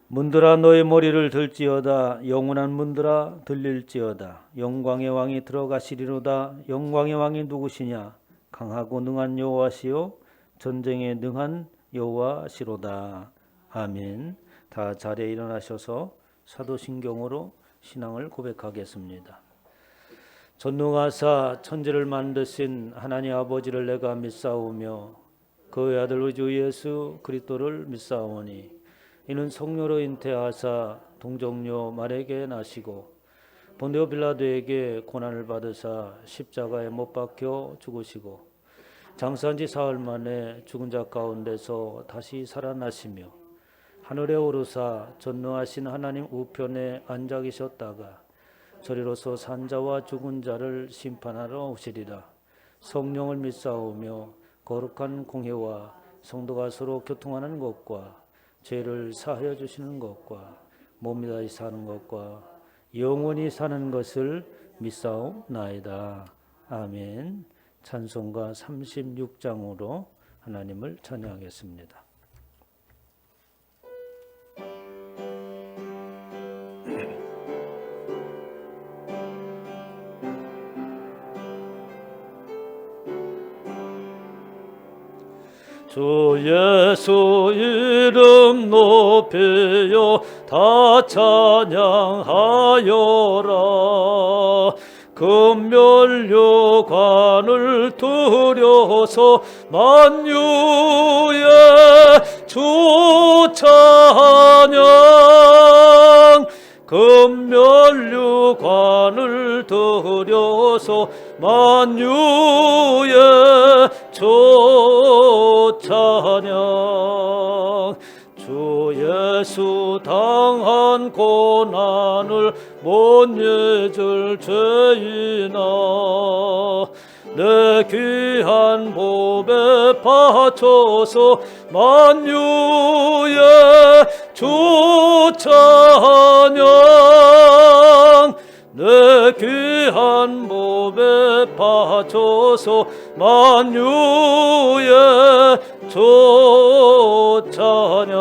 문들아 너의 머리를 들지어다. 영원한 문들아 들릴지어다. 영광의 왕이 들어가시리로다. 영광의 왕이 누구시냐? 강하고 능한 여호와시요 전쟁에 능한 여호와시로다. 아멘. 다 자리에 일어나셔서 사도신경으로 신앙을 고백하겠습니다. 전능하사 천지를 만드신 하나님 아버지를 내가 믿사오며 그의 아들 우리 주 예수 그리스도를 믿사오니 이는 성령으로 잉태하사 동정녀 마리아에게 나시고 본디오 빌라도에게 고난을 받으사 십자가에 못 박혀 죽으시고 장사한 지 사흘 만에 죽은 자 가운데서 다시 살아나시며 하늘에 오르사 전능하신 하나님 우편에 앉아 계셨다가 저리로서 산자와 죽은 자를 심판하러 오시리라. 성령을 믿사오며 거룩한 공회와 성도가 서로 교통하는 것과 죄를 사하여 주시는 것과 몸이 다시 사는 것과 영원히 사는 것을 믿사옵나이다. 아멘. 찬송가 36장으로 하나님을 찬양하겠습니다. 주 예수 이름 높이여 다 찬양하여라. 금멸류관을 두려서 만유의 주 찬양. 금멸류관을 두려서 만유의 주 찬양. 주 예수 당한 고난을 못 잊을 죄인아 내 귀한 몸에 바쳐서 만유의 주 찬양. 내 귀한 몸에 바쳐서 만유의 주 찬양.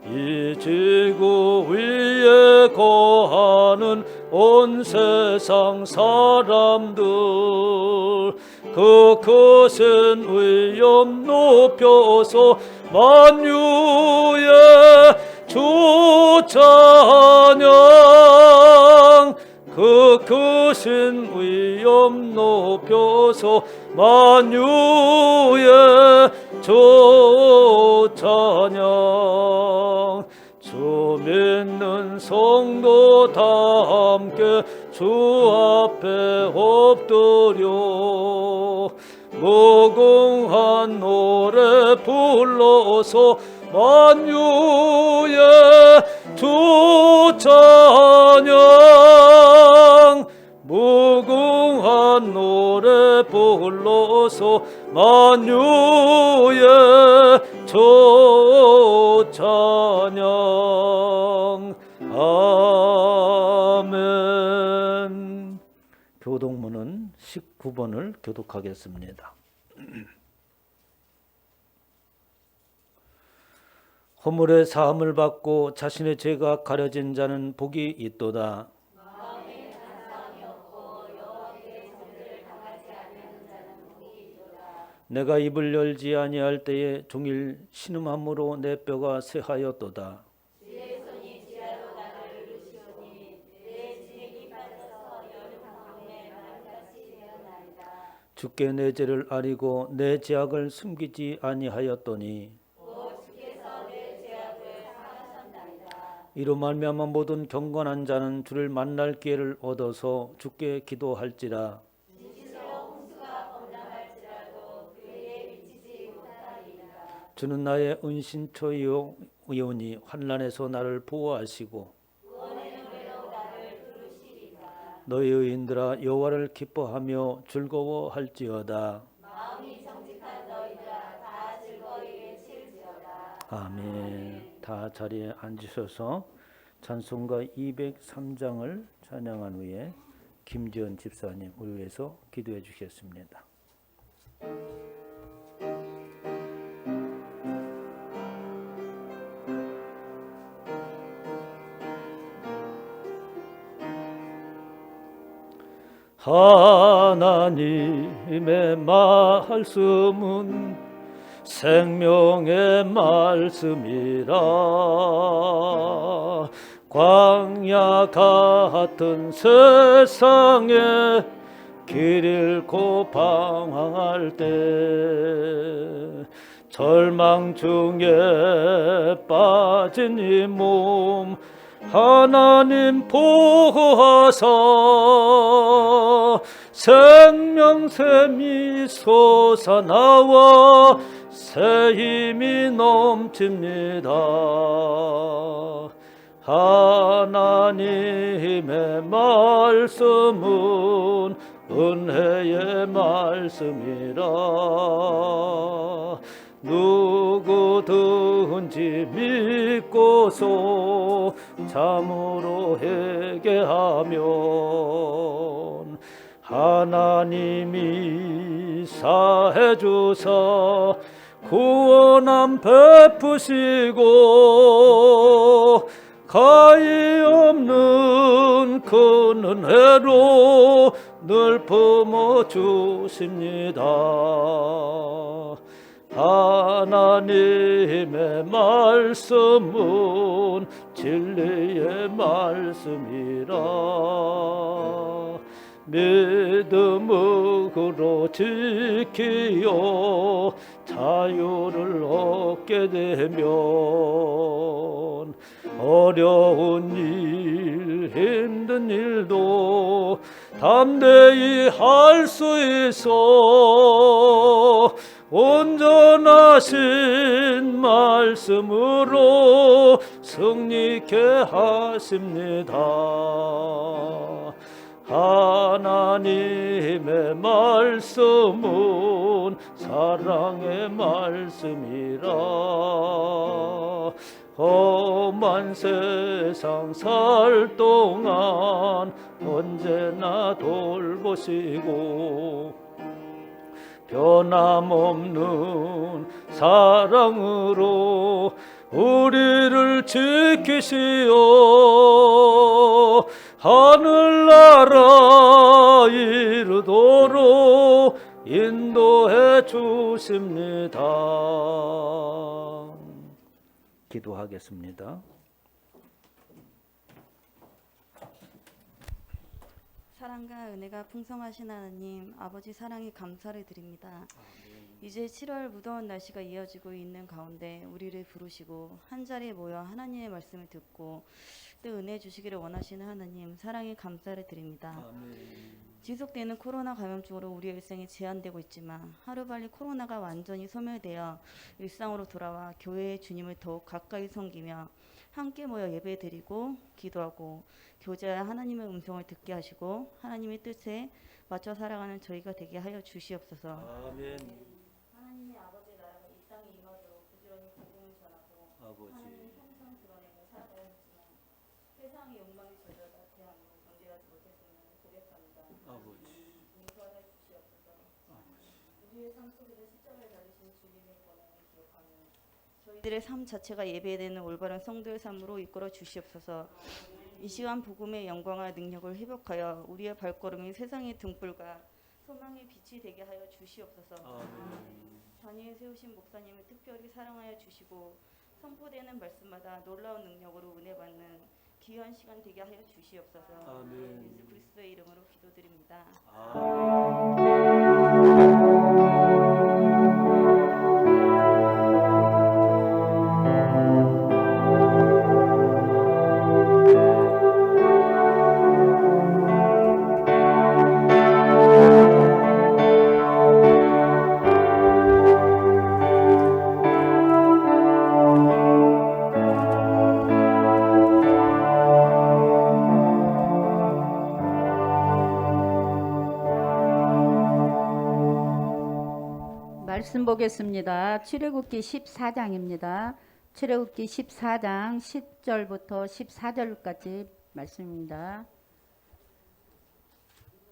이 지구 위에 거하는 온 세상 사람들 그 크신 위엄 높여서 만유의 주 찬양. 그 크신 위엄 높여서 만유의 주 찬양. 주 믿는 성도 다 함께 주 앞에 엎드려 무궁한 노래 불러서 만유의 주 찬양. 무궁한 노래 불러서 만유의 주 찬양. 아멘. 교독문은 19번을 교독하겠습니다. 허물의 사함을 받고 자신의 죄가 가려진 자는 복이 있도다. 내가 입을 열지 아니할 때에 종일 신음함으로 내 뼈가 쇠하였도다. 주께 내 죄를 아리고 내 죄악을 숨기지 아니하였더니 이로 말미암아 모든 경건한 자는 주를 만날 기회를 얻어서 주께 기도할지라. 주는 나의 은신처이오니 환난에서 나를 보호하시고 너희 의인들아 여호와를 기뻐하며 즐거워할지어다. 아멘. 다 자리에 앉으셔서 찬송가 203장을 찬양한 후에 김지연 집사님 우리 위해서 기도해 주시겠습니다. 하나님의 말씀은 생명의 말씀이라. 광야 같은 세상에 길 잃고 방황할 때, 절망 중에 빠진 이 몸 하나님 보호하사 생명샘이 솟아나와 새 힘이 넘칩니다. 하나님의 말씀은 은혜의 말씀이라. 누구든지 믿고서 참으로 회개하면 하나님이 사해 주사 구원함 베푸시고 가히 없는 큰 은혜로 늘 품어 주십니다. 하나님의 말씀은 진리의 말씀이라. 믿음으로 지키어 자유를 얻게 되면 어려운 일, 힘든 일도 담대히 할 수 있어 온전하신 말씀으로 승리케 하십니다. 하나님의 말씀은 사랑의 말씀이라. 험한 세상 살 동안 언제나 돌보시고 변함없는 사랑으로 우리를 지키시어 하늘나라 이르도록 인도해 주십니다. 기도하겠습니다. 사랑과 은혜가 풍성하신 하나님, 아버지 사랑에 감사를 드립니다. 이제 7월 무더운 날씨가 이어지고 있는 가운데 우리를 부르시고 한자리에 모여 하나님의 말씀을 듣고 또 은혜 주시기를 원하시는 하나님, 사랑에 감사를 드립니다. 지속되는 코로나 감염증으로 우리의 일상이 제한되고 있지만 하루빨리 코로나가 완전히 소멸되어 일상으로 돌아와 교회의 주님을 더욱 가까이 섬기며 함께 모여 예배드리고 기도하고 교제하여 하나님의 음성을 듣게 하시고 하나님의 뜻에 맞춰 살아가는 저희가 되게 하여 주시옵소서. 아멘. 하나님의 아버지의 나라가 이 땅에 임하도록 부지런히 복음을 전하고 하나님의 형상 드러내며 살아가야 했지만 세상의 욕망이 저절다 대하며 견뎌하지 못했음을 고백합니다. 용서하여 주시옵소서. 우리의 삶 속에서 십자가에 달리신 주님의 권한을 기억하며 저희들의 삶 자체가 예배되는 올바른 성도의 삶으로 이끌어 주시옵소서. 이 시간 복음의 영광과 능력을 회복하여 우리의 발걸음이 세상의 등불과 소망의 빛이 되게 하여 주시옵소서. 단위에 세우신 목사님을 특별히 사랑하여 주시고 선포되는 말씀마다 놀라운 능력으로 은혜 받는 귀한 시간 되게 하여 주시옵소서. 예수 그리스도의 이름으로 기도드립니다. 말씀 보겠습니다. 출애굽기 14장입니다. 출애굽기 14장 10절부터 14절까지 말씀입니다.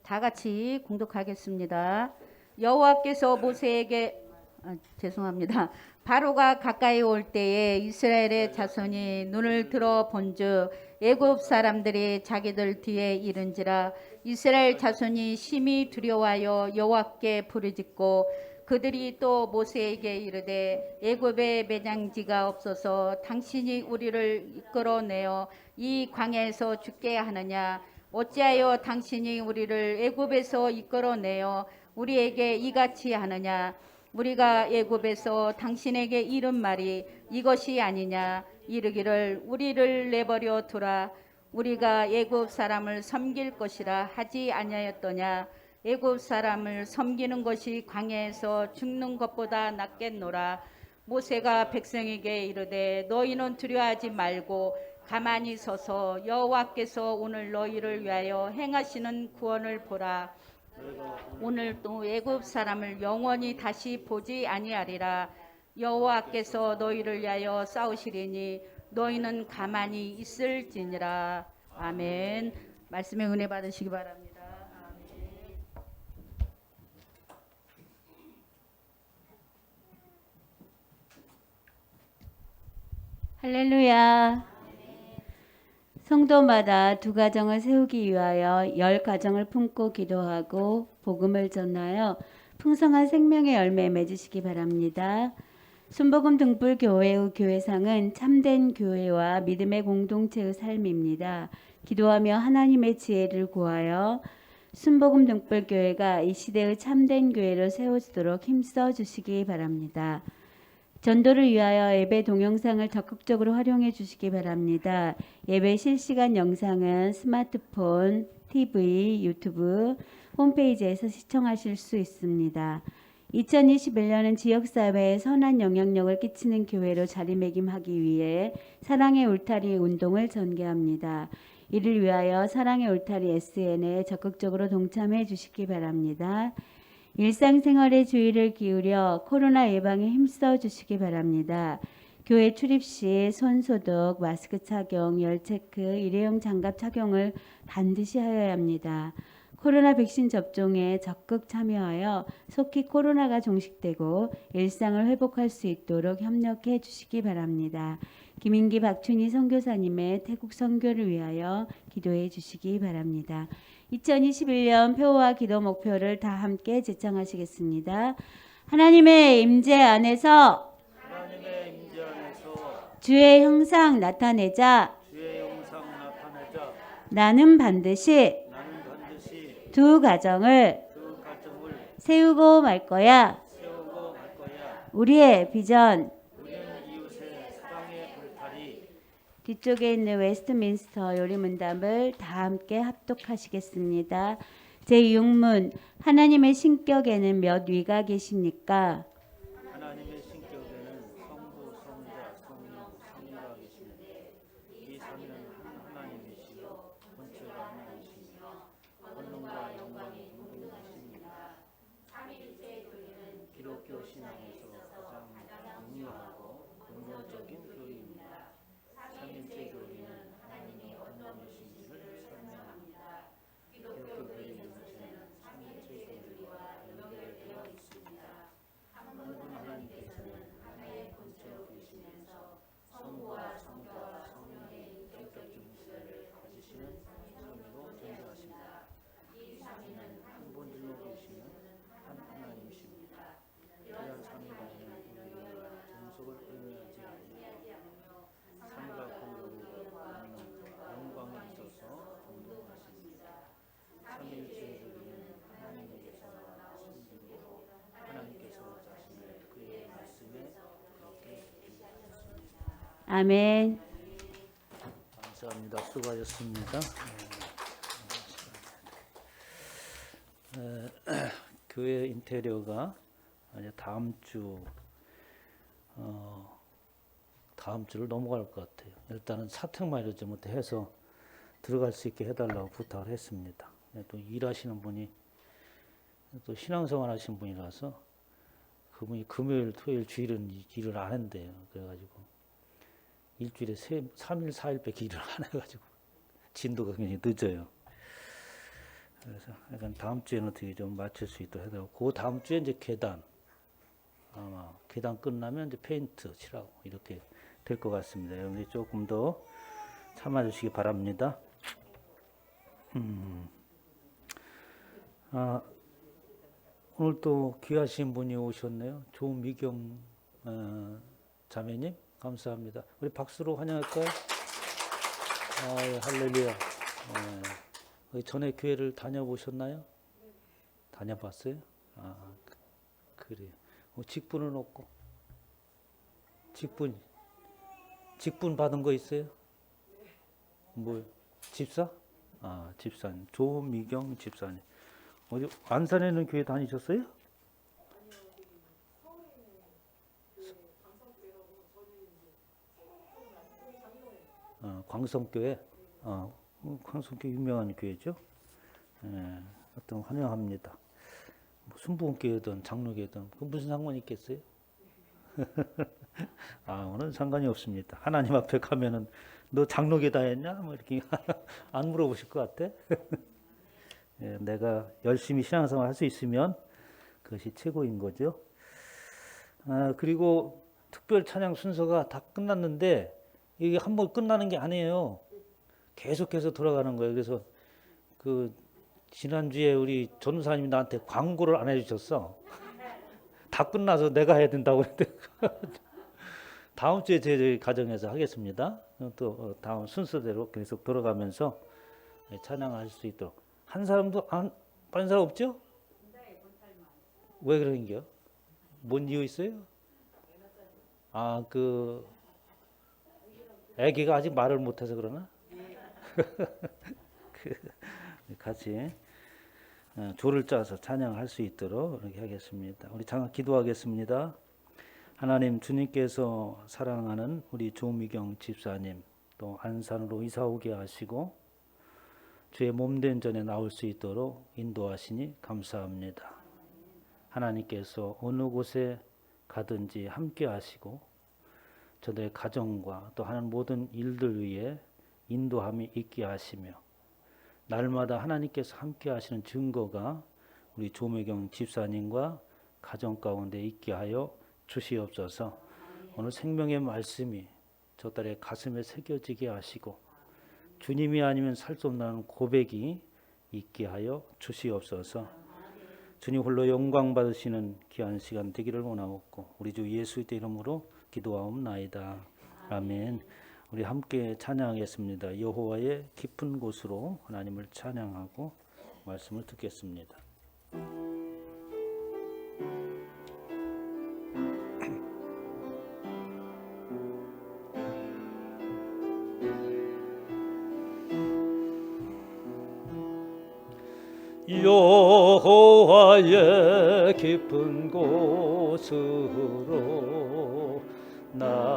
다 같이 공독하겠습니다. 여호와께서 모세에게 죄송합니다. 바로가 가까이 올 때에 이스라엘의 자손이 눈을 들어 본즉 애굽 사람들이 자기들 뒤에 이른지라. 이스라엘 자손이 심히 두려워하여 여호와께 부르짖고 그들이 또 모세에게 이르되 애굽에 매장지가 없어서 당신이 우리를 이끌어내어 이 광야에서 죽게 하느냐. 어찌하여 당신이 우리를 애굽에서 이끌어내어 우리에게 이같이 하느냐. 우리가 애굽에서 당신에게 이른 말이 이것이 아니냐. 이르기를 우리를 내버려 두라. 우리가 애굽 사람을 섬길 것이라 하지 아니하였더냐. 애굽 사람을 섬기는 것이 광야에서 죽는 것보다 낫겠노라. 모세가 백성에게 이르되 너희는 두려워하지 말고 가만히 서서 여호와께서 오늘 너희를 위하여 행하시는 구원을 보라. 오늘 또 애굽 사람을 영원히 다시 보지 아니하리라. 여호와께서 너희를 위하여 싸우시리니 너희는 가만히 있을지니라. 아멘. 말씀에 은혜 받으시기 바랍니다. 아멘. 할렐루야. 성도마다 두 가정을 세우기 위하여 10가정을 품고 기도하고 복음을 전하여 풍성한 생명의 열매 맺으시기 바랍니다. 순복음 등불 교회의 교회상은 참된 교회와 믿음의 공동체의 삶입니다. 기도하며 하나님의 지혜를 구하여 순복음 등불 교회가 이 시대의 참된 교회로 세워지도록 힘써 주시기 바랍니다. 전도를 위하여 예배 동영상을 적극적으로 활용해 주시기 바랍니다. 예배 실시간 영상은 스마트폰, TV, 유튜브, 홈페이지에서 시청하실 수 있습니다. 2021년은 지역사회에 선한 영향력을 끼치는 교회로 자리매김하기 위해 사랑의 울타리 운동을 전개합니다. 이를 위하여 사랑의 울타리 SN에 적극적으로 동참해 주시기 바랍니다. 일상생활에 주의를 기울여 코로나 예방에 힘써 주시기 바랍니다. 교회 출입 시 손소독, 마스크 착용, 열체크, 일회용 장갑 착용을 반드시 하여야 합니다. 코로나 백신 접종에 적극 참여하여 속히 코로나가 종식되고 일상을 회복할 수 있도록 협력해 주시기 바랍니다. 김인기 박춘희 선교사님의 태국 선교를 위하여 기도해 주시기 바랍니다. 2021년 표와 기도 목표를 다 함께 제청하시겠습니다. 하나님의 임재 안에서 주의 형상 나타내자. 나는 반드시 두 가정을 세우고 말 거야. 우리의 비전. 뒤쪽에 있는 웨스트민스터 요리문답을 다 함께 합독하시겠습니다. 제6문 하나님의 신격에는 몇 위가 계십니까? 하나님의 신격에는 성부, 성자, 성령, 성자가 계시는데 이 삼위는 한 하나님이시요 본체가 하나이시며 권능과 영광이 동등하십니다. 삼위일체의 교리는 기독교 신앙에서 가장 중요하고 근본적인 교리입니다. 삼위일체 교리는 하나님이 어떤 분이신지를 설명합니다. 기독교 교리 전체는 삼위일체 교리와 연결되어 있습니다. 한 분 하나님께서는 하나의 본체로 계시면서 성부와 성자와 성령의 인격적인 구별을 가지시는 삼위로 존재하십니다. 이 삼위는 한 본질로 계시는 한 하나님이십니다. 이러한 삼위관계는 우리가 종속을 의미하지 않으며 삼위가 공동과 영광이 있어서 동등하십니다. 삼위일체의 교리는 하나님께서 나오시고 하나님께서 자신을 그의 말씀에 그렇게 주셨습니다. 아멘. 감사합니다. 수고하셨습니다. 교회 인테리어가 이제 다음 주를 넘어갈 것 같아요. 일단은 사택만 이러지 못해 해서 들어갈 수 있게 해달라고 부탁을 했습니다. 또 일하시는 분이 또 신앙생활 하시는 분이라서 그분이 금요일, 토요일, 주일은 일을 안 한대요. 그래가지고 일주일에 3일, 4일밖에 일을 안 해가지고 진도가 굉장히 늦어요. 그래서 약간 다음 주에는 어떻게 좀 맞출 수 있도록 해달라고. 그 다음 주에 이제 계단 아마 계단 끝나면 이제 페인트 칠하고 이렇게 될 것 같습니다. 여러분들 조금 더 참아주시기 바랍니다. 오늘 또 귀하신 분이 오셨네요. 조미경 자매님 감사합니다. 우리 박수로 환영할까요? 예, 할렐루야. 전에 교회를 다녀보셨나요? 다녀봤어요? 그래요. 직분은 없고 직분 받은 거 있어요? 뭐 집사? 집사님 조미경 집사님. 어디 안산에는 교회 다니셨어요? 광성교회. 광성교회 유명한 교회죠. 하여튼 환영합니다. 뭐 순복음교회든 장로교회든 그 무슨 상관이 있겠어요? 오늘 상관이 없습니다. 하나님 앞에 가면은 너 장로교 다녔냐? 뭐 이렇게 안 물어보실 것 같아. 내가 열심히 신앙생활 할 수 있으면 그것이 최고인 거죠. 그리고 특별 찬양 순서가 다 끝났는데 이게 한번 끝나는 게 아니에요. 계속해서 돌아가는 거예요. 그래서 그 지난주에 우리 전도사님이 나한테 광고를 안 해주셨어. 다 끝나서 내가 해야 된다고 했는데 다음 주에 제 가정에서 하겠습니다. 또 다음 순서대로 계속 돌아가면서 찬양할 수 있도록. 한 사람도 빠른 사람 없죠? 왜 그런겨? 뭔 이유 있어요? 그 애기가 아직 말을 못해서 그러나? 같이 조를 짜서 찬양할 수 있도록 이렇게 하겠습니다. 우리 잠깐 기도하겠습니다. 하나님, 주님께서 사랑하는 우리 조미경 집사님 또 안산으로 이사 오게 하시고 주의 몸된 전에 나올 수 있도록 인도하시니 감사합니다. 하나님께서 어느 곳에 가든지 함께 하시고 저들의 가정과 또 하는 모든 일들 위에 인도함이 있게 하시며 날마다 하나님께서 함께 하시는 증거가 우리 조미경 집사님과 가정 가운데 있게 하여 주시옵소서. 오늘 생명의 말씀이 저 딸의 가슴에 새겨지게 하시고 주님이 아니면 살 수 없는 고백이 있게 하여 주시옵소서. 주님 홀로 영광 받으시는 귀한 시간 되기를 원하옵고 우리 주 예수의 이름으로 기도하옵나이다. 아멘. 우리 함께 찬양하겠습니다. 여호와의 깊은 곳으로 하나님을 찬양하고 말씀을 듣겠습니다. 여호와의 깊은 곳으로 나아갑니다.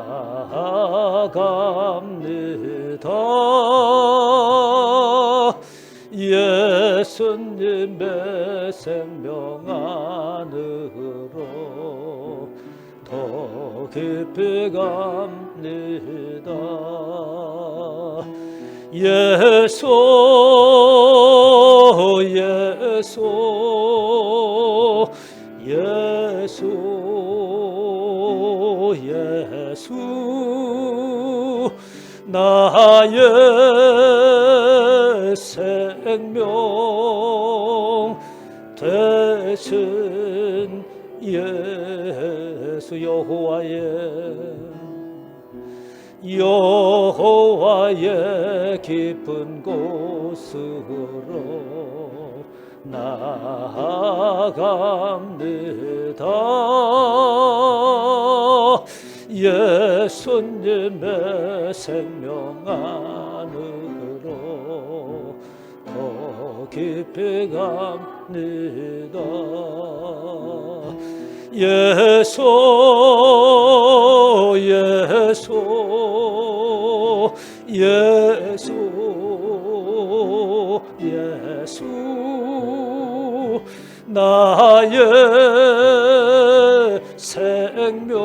예수님의 생명 안으로 더 깊이 갑니다. 예수 나의 생명 되신 예수 여호와의 깊은 곳으로 나아갑니다. 예수님의 생명 안으로 더 깊이 갑니다. 예수 나의 생명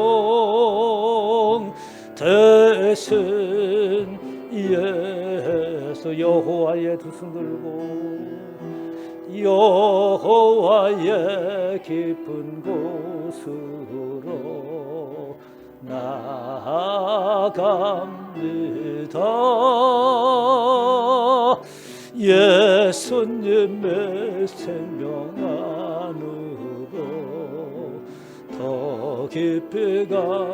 되신 예수 여호와의 두 손 들고 여호와의 깊은 곳으로 앞으로 나아갑니다. 예수님의 생명 안으로 더 깊이 갑니다.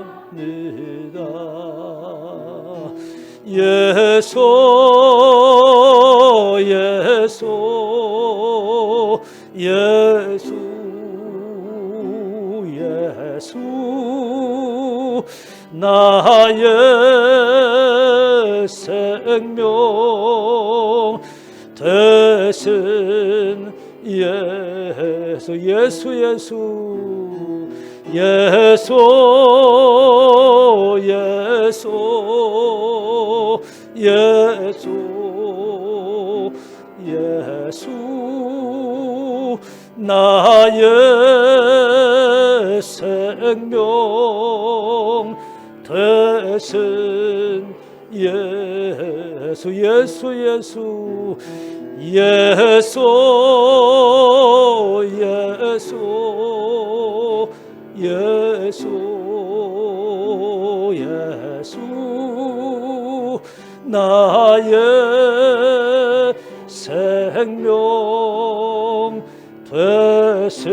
예수 예수 예수 예수 나의 생명 되신 예수 예수 예수 예수 예수 예수 예수 나의 생명 되신 예수 예수 예수 예수 예수 예수 예수 나의 생명 되신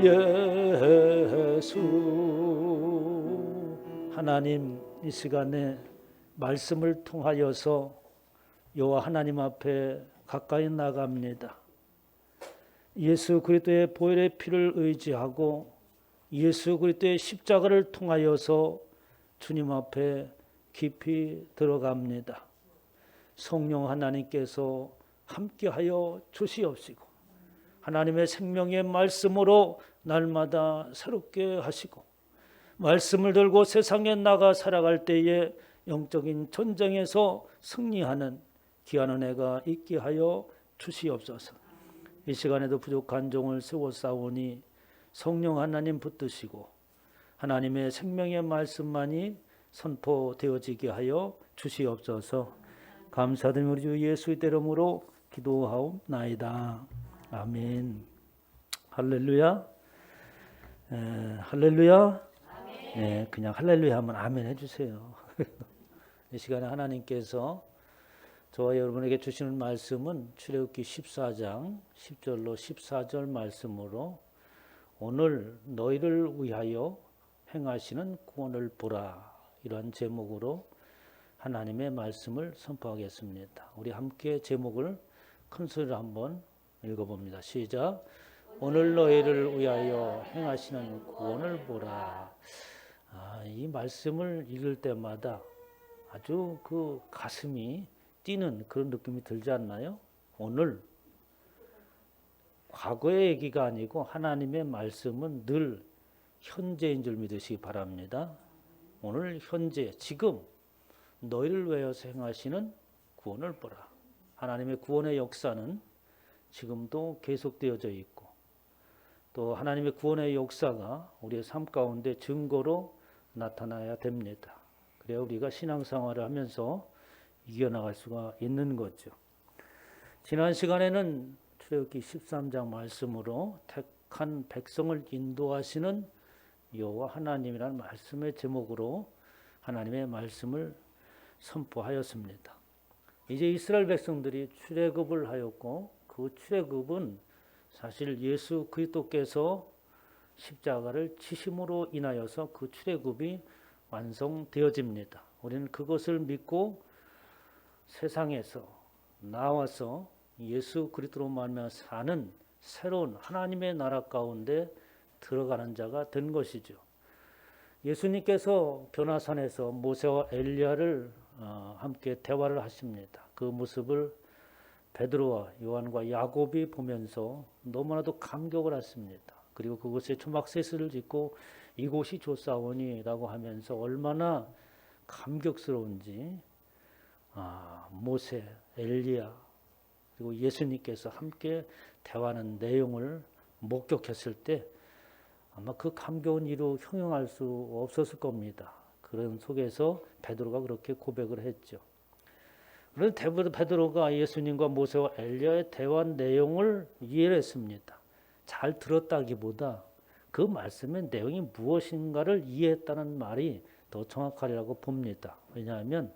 예수. 하나님, 이 시간에 말씀을 통하여서 여호와 하나님 앞에 가까이 나갑니다. 예수 그리스도의 보혈의 피를 의지하고 예수 그리스도의 십자가를 통하여서 주님 앞에 깊이 들어갑니다. 성령 하나님께서 함께하여 주시옵시고 하나님의 생명의 말씀으로 날마다 새롭게 하시고 말씀을 들고 세상에 나가 살아갈 때에 영적인 전쟁에서 승리하는 귀한 은혜가 있게 하여 주시옵소서. 이 시간에도 부족한 종을 세워 싸우니 성령 하나님 붙드시고 하나님의 생명의 말씀만이 선포되어지게 하여 주시옵소서. 감사드리며 우리 주 예수의 이름으로 기도하옵나이다. 아멘. 할렐루야. 할렐루야. 네, 그냥 할렐루야 하면 아멘 해주세요. 이 시간에 하나님께서 저와 여러분에게 주시는 말씀은 출애굽기 14장 10절로 14절 말씀으로 오늘 너희를 위하여 행하시는 구원을 보라, 이러한 제목으로 하나님의 말씀을 선포하겠습니다. 우리 함께 제목을 큰 소리로 한번 읽어봅니다. 시작. 오늘 너희를 위하여 행하시는 구원을 보라. 이 말씀을 읽을 때마다 아주 그 가슴이 뛰는 그런 느낌이 들지 않나요? 오늘 과거의 얘기가 아니고 하나님의 말씀은 늘 현재인 줄 믿으시기 바랍니다. 오늘 현재 지금 너희를 위하여서 행하시는 구원을 보라. 하나님의 구원의 역사는 지금도 계속되어져 있고 또 하나님의 구원의 역사가 우리의 삶 가운데 증거로 나타나야 됩니다. 그래야 우리가 신앙생활을 하면서 이겨나갈 수가 있는 거죠. 지난 시간에는 출애굽기 13장 말씀으로 택한 백성을 인도하시는 여호와 하나님이라는 말씀의 제목으로 하나님의 말씀을 선포하였습니다. 이제 이스라엘 백성들이 출애굽을 하였고 그 출애굽은 사실 예수 그리스도께서 십자가를 지심으로 인하여서 그 출애굽이 완성되어집니다. 우리는 그것을 믿고 세상에서 나와서 예수 그리스도로 말미암아 사는 새로운 하나님의 나라 가운데 들어가는 자가 된 것이죠. 예수님께서 변화산에서 모세와 엘리야를 함께 대화를 하십니다. 그 모습을 베드로와 요한과 야곱이 보면서 너무나도 감격을 했습니다. 그리고 그곳에 초막새스를 짓고 이곳이 좋사오니라고 하면서 얼마나 감격스러운지 모세, 엘리야 그리고 예수님께서 함께 대화하는 내용을 목격했을 때 아마 그 감격은 이루 형용할 수 없었을 겁니다. 그런 속에서 베드로가 그렇게 고백을 했죠. 그런데 베드로가 예수님과 모세와 엘리야의 대화 내용을 이해를 했습니다. 잘 들었다기보다 그 말씀의 내용이 무엇인가를 이해했다는 말이 더 정확하리라고 봅니다. 왜냐하면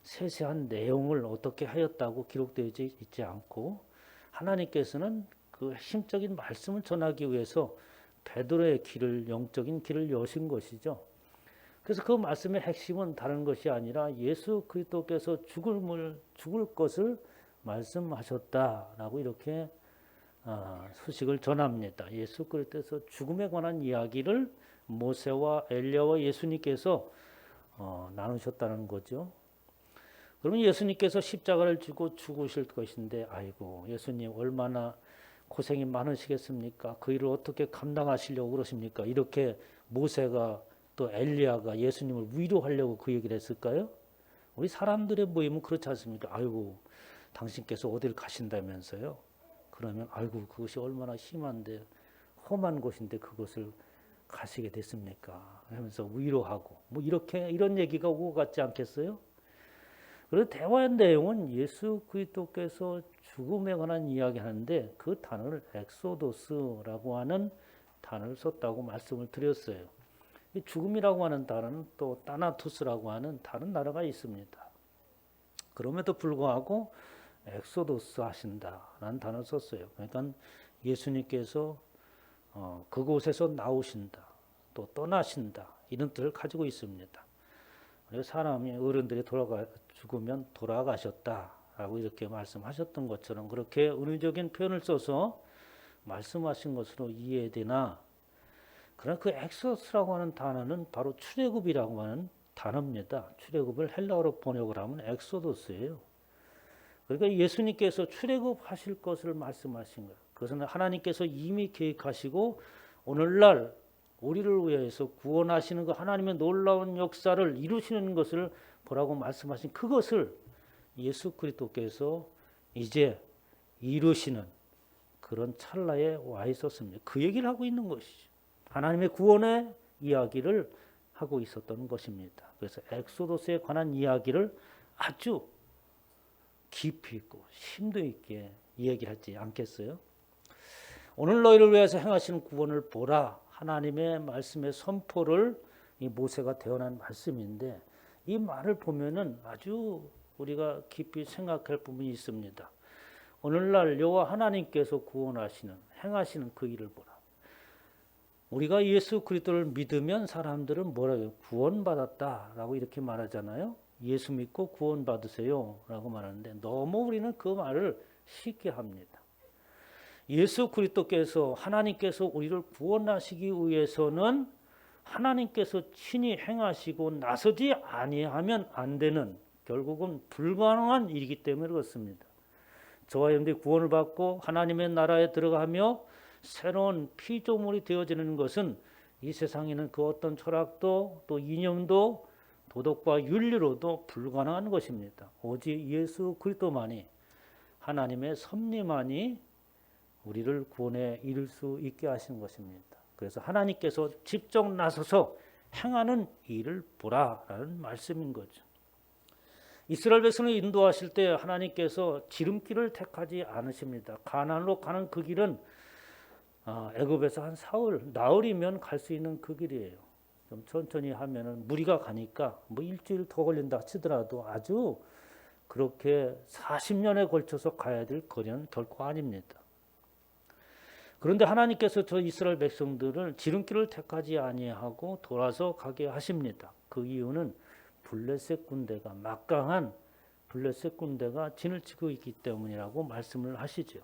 세세한 내용을 어떻게 하였다고 기록되어 있지 않고 하나님께서는 그 핵심적인 말씀을 전하기 위해서 베드로의 길을, 영적인 길을 여신 것이죠. 그래서 그 말씀의 핵심은 다른 것이 아니라 예수 그리스도께서 죽을 것을 말씀하셨다라고 이렇게 소식을 전합니다. 예수 그리스도께서 죽음에 관한 이야기를 모세와 엘리야와 예수님께서 나누셨다는 거죠. 그러면 예수님께서 십자가를 지고 죽으실 것인데 아이고 예수님 얼마나 고생이 많으시겠습니까? 그 일을 어떻게 감당하시려고 그러십니까? 이렇게 모세가 또 엘리야가 예수님을 위로하려고 그 얘기를 했을까요? 우리 사람들의 모임은 그렇지 않습니까? 아이고 당신께서 어딜 가신다면서요? 그러면 아이고 그것이 얼마나 심한데 험한 곳인데 그것을 가시게 됐습니까? 하면서 위로하고 뭐 이렇게 이런 얘기가 오고 같지 않겠어요? 그래서 대화의 내용은 예수 그리스도께서 죽음에 관한 이야기하는데 그 단어를 엑소도스라고 하는 단어를 썼다고 말씀을 드렸어요. 이 죽음이라고 하는 단어는 또 타나토스라고 하는 다른 단어가 있습니다. 그럼에도 불구하고 엑소도스 하신다라는 단어를 썼어요. 그러니까 예수님께서 그곳에서 나오신다, 또 떠나신다 이런 뜻을 가지고 있습니다. 사람이 어른들이 죽으면 돌아가셨다라고 이렇게 말씀하셨던 것처럼 그렇게 은유적인 표현을 써서 말씀하신 것으로 이해되나 그러나 그 엑소스라고 하는 단어는 바로 출애굽이라고 하는 단어입니다. 출애굽을 헬라어로 번역을 하면 엑소도스예요. 그러니까 예수님께서 출애굽하실 것을 말씀하신 거예요. 그것은 하나님께서 이미 계획하시고 오늘날 우리를 위해서 구원하시는 그 하나님의 놀라운 역사를 이루시는 것을 보라고 말씀하신 그것을 예수 그리스도께서 이제 이루시는 그런 찰나에 와 있었습니다. 그 얘기를 하고 있는 것이죠. 하나님의 구원의 이야기를 하고 있었던 것입니다. 그래서 엑소도스에 관한 이야기를 아주 깊이 있고 심도 있게 이야기하지 않겠어요? 오늘 너희를 위해서 행하시는 구원을 보라. 하나님의 말씀의 선포를 이 모세가 대언한 말씀인데 이 말을 보면은 아주 우리가 깊이 생각할 부분이 있습니다. 오늘날 여호와 하나님께서 구원하시는 행하시는 그 일을 보라. 우리가 예수 그리스도를 믿으면 사람들은 뭐라고 해요? 구원받았다라고 이렇게 말하잖아요. 예수 믿고 구원받으세요라고 말하는데 너무 우리는 그 말을 쉽게 합니다. 예수 그리스도께서 하나님께서 우리를 구원하시기 위해서는 하나님께서 친히 행하시고 나서지 아니하면 안 되는 결국은 불가능한 일이기 때문에 그렇습니다. 저와 여러분들이 구원을 받고 하나님의 나라에 들어가며 새로운 피조물이 되어지는 것은 이 세상에는 그 어떤 철학도 또 이념도 도덕과 윤리로도 불가능한 것입니다. 오직 예수 그리스도만이 하나님의 섭리만이 우리를 구원에 이를 수 있게 하시는 것입니다. 그래서 하나님께서 직접 나서서 행하는 일을 보라라는 말씀인 거죠. 이스라엘 백성을 인도하실 때 하나님께서 지름길을 택하지 않으십니다. 가나안으로 가는 그 길은 애굽에서 한 나흘이면 갈 수 있는 그 길이에요. 좀 천천히 하면은 무리가 가니까 뭐 일주일 더 걸린다 치더라도 아주 그렇게 40년에 걸쳐서 가야 될 거리는 결코 아닙니다. 그런데 하나님께서 저 이스라엘 백성들을 지름길을 택하지 아니하고 돌아서 가게 하십니다. 그 이유는 블레셋 군대가 막강한 블레셋 군대가 진을 치고 있기 때문이라고 말씀을 하시죠.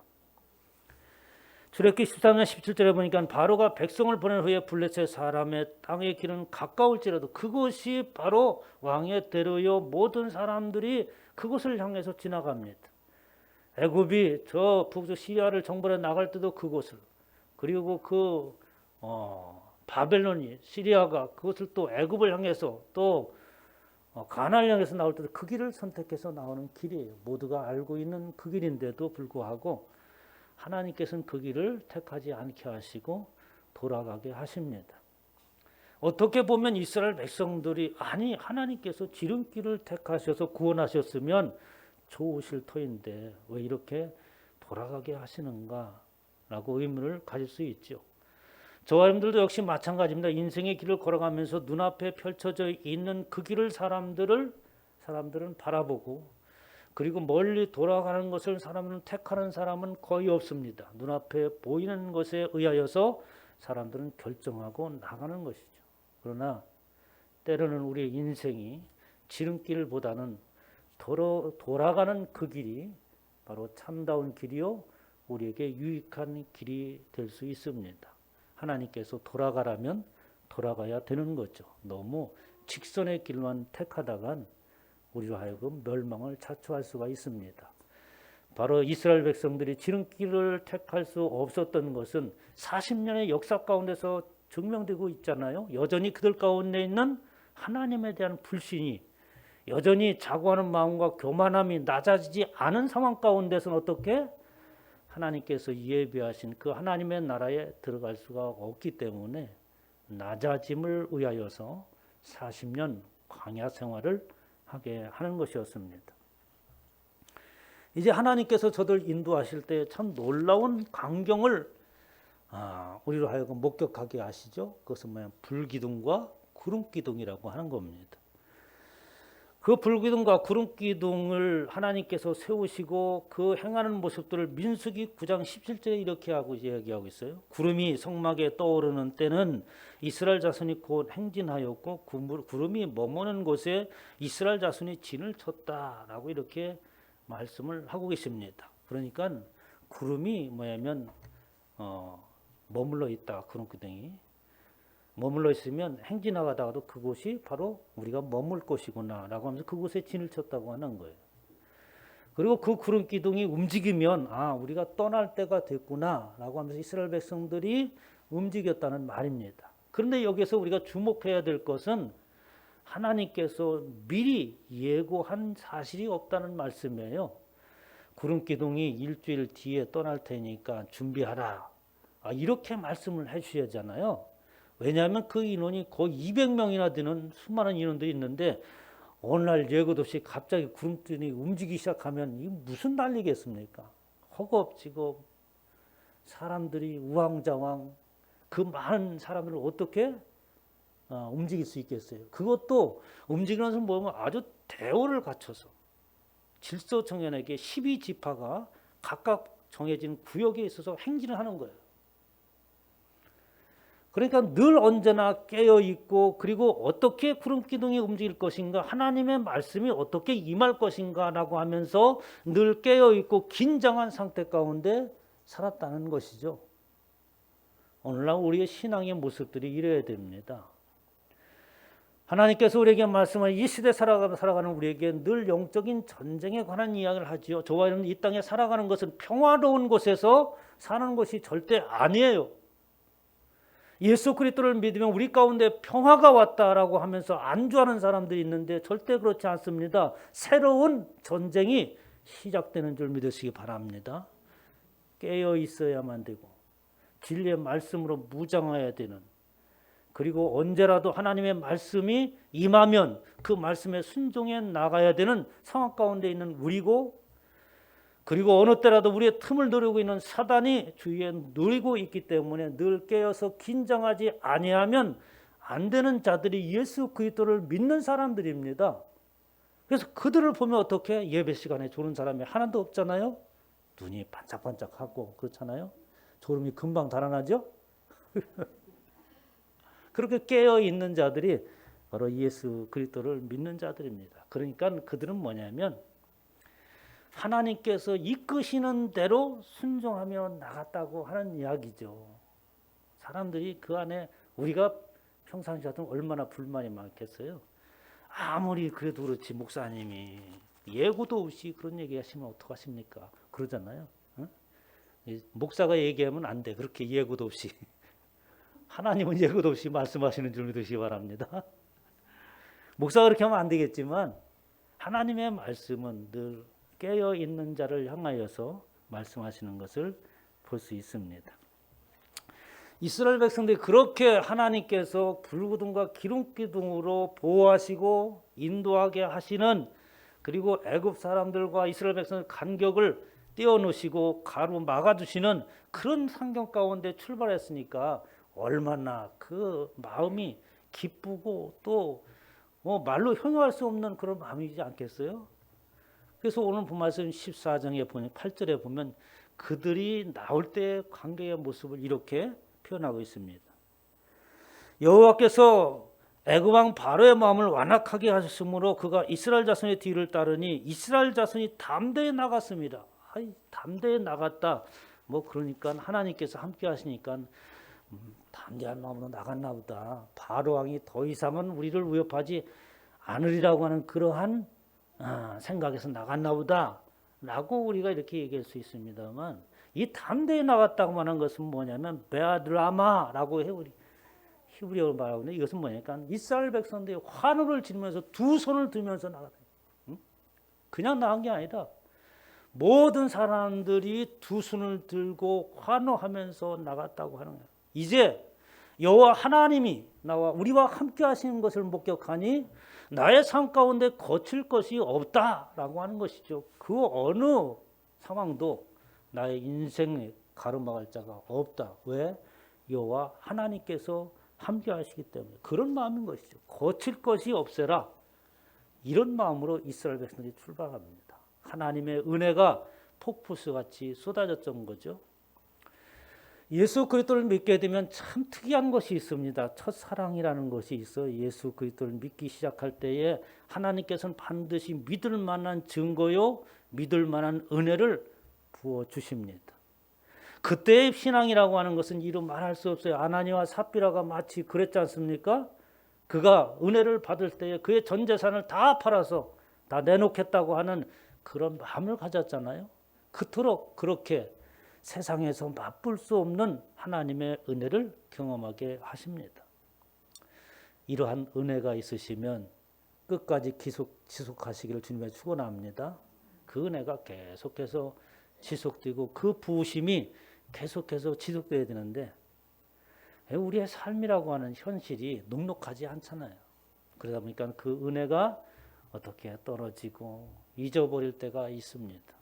출애굽기 13장 17절에 보니까 바로가 백성을 보낸 후에 블레셋 사람의 땅의 길은 가까울지라도 그곳이 바로 왕의 대로요 모든 사람들이 그곳을 향해서 지나갑니다. 애굽이 저 북쪽 시리아를 정벌해 나갈 때도 그곳을 그리고 바벨론이 시리아가 그것을 또 애굽을 향해서 또 가나안을 향해서 나올 때도 그 길을 선택해서 나오는 길이에요. 모두가 알고 있는 그 길인데도 불구하고 하나님께서는 그 길을 택하지 않게 하시고 돌아가게 하십니다. 어떻게 보면 이스라엘 백성들이 아니 하나님께서 지름길을 택하셔서 구원하셨으면 좋으실 터인데 왜 이렇게 돌아가게 하시는가 라고 의문을 가질 수 있죠. 저와 여러분들도 역시 마찬가지입니다. 인생의 길을 걸어가면서 눈앞에 펼쳐져 있는 그 길을 사람들은 바라보고, 그리고 멀리 돌아가는 것을 사람들은 택하는 사람은 거의 없습니다. 눈앞에 보이는 것에 의하여서 사람들은 결정하고 나가는 것이죠. 그러나 때로는 우리의 인생이 지름길보다는 돌아가는 그 길이 바로 참다운 길이요 우리에게 유익한 길이 될 수 있습니다. 하나님께서 돌아가라면 돌아가야 되는 거죠. 너무 직선의 길만 택하다간 우리로 하여금 멸망을 자초할 수가 있습니다. 바로 이스라엘 백성들이 지름길을 택할 수 없었던 것은 40년의 역사 가운데서 증명되고 있잖아요. 여전히 그들 가운데 있는 하나님에 대한 불신이, 여전히 자고하는 마음과 교만함이 낮아지지 않은 상황 가운데서는 어떻게 하나님께서 예비하신 그 하나님의 나라에 들어갈 수가 없기 때문에 낮아짐을 의하여서 40년 광야 생활을 하게 하는 것이었습니다. 이제 하나님께서 저들 인도하실 때 참 놀라운 광경을 우리로 하여금 목격하게 하시죠. 그것은 뭐냐, 불기둥과 구름기둥이라고 하는 겁니다. 그 불기둥과 구름기둥을 하나님께서 세우시고 그 행하는 모습들을 민수기 9장 17절에 이렇게 하고 이야기하고 있어요. 구름이 성막에 떠오르는 때는 이스라엘 자손이 곧 행진하였고 구름이 머무는 곳에 이스라엘 자손이 진을 쳤다라고 이렇게 말씀을 하고 계십니다. 그러니까 구름이 뭐냐면 머물러 있다. 구름기둥이 머물러 있으면 행진하다가도 그곳이 바로 우리가 머물 곳이구나 라고 하면서 그곳에 진을 쳤다고 하는 거예요. 그리고 그 구름기둥이 움직이면 우리가 떠날 때가 됐구나 라고 하면서 이스라엘 백성들이 움직였다는 말입니다. 그런데 여기서 우리가 주목해야 될 것은 하나님께서 미리 예고한 사실이 없다는 말씀이에요. 구름기둥이 일주일 뒤에 떠날 테니까 준비하라. 이렇게 말씀을 해 주셔야 하잖아요. 왜냐하면 그 인원이 거의 200명이나 되는 수많은 인원들이 있는데 오늘날 예고도 없이 갑자기 구름기둥이 움직이기 시작하면 이게 무슨 난리겠습니까? 허겁지겁 사람들이 우왕좌왕 그 많은 사람들을 어떻게 움직일 수 있겠어요? 그것도 움직이는 것은 뭐냐면 아주 대오를 갖춰서 질서정연하게 12지파가 각각 정해진 구역에 있어서 행진을 하는 거예요. 그러니까 늘 언제나 깨어있고, 그리고 어떻게 구름기둥이 움직일 것인가, 하나님의 말씀이 어떻게 임할 것인가 라고 하면서 늘 깨어있고 긴장한 상태 가운데 살았다는 것이죠. 오늘날 우리의 신앙의 모습들이 이래야 됩니다. 하나님께서 우리에게 말씀하신 이 시대 살아가는 우리에게 늘 영적인 전쟁에 관한 이야기를 하지요. 저와 여러분 이 땅에 살아가는 것은 평화로운 곳에서 사는 것이 절대 아니에요. 예수 그리스도를 믿으면 우리 가운데 평화가 왔다라고 하면서 안주하는 사람들이 있는데 절대 그렇지 않습니다. 새로운 전쟁이 시작되는 줄 믿으시기 바랍니다. 깨어 있어야만 되고 진리의 말씀으로 무장해야 되는, 그리고 언제라도 하나님의 말씀이 임하면 그 말씀에 순종해 나가야 되는 상황 가운데 있는 우리고, 그리고 어느 때라도 우리의 틈을 노리고 있는 사단이 주위에 누리고 있기 때문에 늘 깨어서 긴장하지 아니하면 안 되는 자들이 예수 그리스도를 믿는 사람들입니다. 그래서 그들을 보면 어떻게 예배 시간에 조는 사람이 하나도 없잖아요. 눈이 반짝반짝하고 그렇잖아요. 졸음이 금방 달아나죠. 그렇게 깨어 있는 자들이 바로 예수 그리스도를 믿는 자들입니다. 그러니까 그들은 뭐냐면 하나님께서 이끄시는 대로 순종하며 나갔다고 하는 이야기죠. 사람들이 그 안에 우리가 평상시 같으면 얼마나 불만이 많겠어요. 아무리 그래도 그렇지 목사님이 예고도 없이 그런 얘기하시면 어떡하십니까? 그러잖아요. 응? 목사가 얘기하면 안 돼. 그렇게 예고도 없이. 하나님은 예고도 없이 말씀하시는 줄 믿으시기 바랍니다. 목사가 그렇게 하면 안 되겠지만 하나님의 말씀은 늘 깨어있는 자를 향하여서 말씀하시는 것을 볼 수 있습니다. 이스라엘 백성들이 그렇게 하나님께서 불기둥과 기름기둥으로 보호하시고 인도하게 하시는, 그리고 애굽 사람들과 이스라엘 백성의 간격을 떼어놓으시고 가로 막아주시는 그런 환경 가운데 출발했으니까 얼마나 그 마음이 기쁘고 또 말로 형용할 수 없는 그런 마음이지 않겠어요? 그래서 오늘 본말씀 14장에 보니 8절에 보면 그들이 나올 때의 관계의 모습을 이렇게 표현하고 있습니다. 여호와께서 애굽 왕 바로의 마음을 완악하게 하셨으므로 그가 이스라엘 자손의 뒤를 따르니 이스라엘 자손이 담대히 나갔습니다. 담대히 나갔다. 뭐 그러니까 하나님께서 함께 하시니까 담대한 마음으로 나갔나 보다. 바로 왕이 더 이상은 우리를 위협하지 않으리라고 하는 그러한 생각에서 나갔나 보다 라고 우리가 이렇게 얘기할 수 있습니다만, 이 담대히 나갔다고 하는 것은 뭐냐면 베아드라마라고 해 우리 히브리어로 말하고 있는데, 이것은 뭐냐니까 이스라엘 백성들이 환호를 지르면서 두 손을 들면서 나갔다. 그냥 나간 게 아니다. 모든 사람들이 두 손을 들고 환호하면서 나갔다고 하는 거예요. 이제 여호와 하나님이 나와 우리와 함께 하시는 것을 목격하니 나의 삶 가운데 거칠 것이 없다라고 하는 것이죠. 그 어느 상황도 나의 인생에 가로막을 자가 없다. 왜? 여호와 하나님께서 함께 하시기 때문에. 그런 마음인 것이죠. 거칠 것이 없애라. 이런 마음으로 이스라엘 백성들이 출발합니다. 하나님의 은혜가 폭포수같이 쏟아졌던 거죠. 예수 그리스도를 믿게 되면 참 특이한 것이 있습니다. 첫사랑이라는 것이 있어. 예수 그리스도를 믿기 시작할 때에 하나님께서는 반드시 믿을 만한 증거요, 믿을 만한 은혜를 부어주십니다. 그때의 신앙이라고 하는 것은 이루 말할 수 없어요. 아나니와 삽비라가 마치 그랬지 않습니까? 그가 은혜를 받을 때에 그의 전 재산을 다 팔아서 다 내놓겠다고 하는 그런 마음을 가졌잖아요. 그토록 그렇게 세상에서 맛볼 수 없는 하나님의 은혜를 경험하게 하십니다. 이러한 은혜가 있으시면 끝까지 지속하시기를 주님의 축원합니다. 그 은혜가 계속해서 지속되고 그 부으심이 계속해서 지속돼야 되는데 우리의 삶이라고 하는 현실이 녹록하지 않잖아요. 그러다 보니까 그 은혜가 어떻게 떨어지고 잊어버릴 때가 있습니다.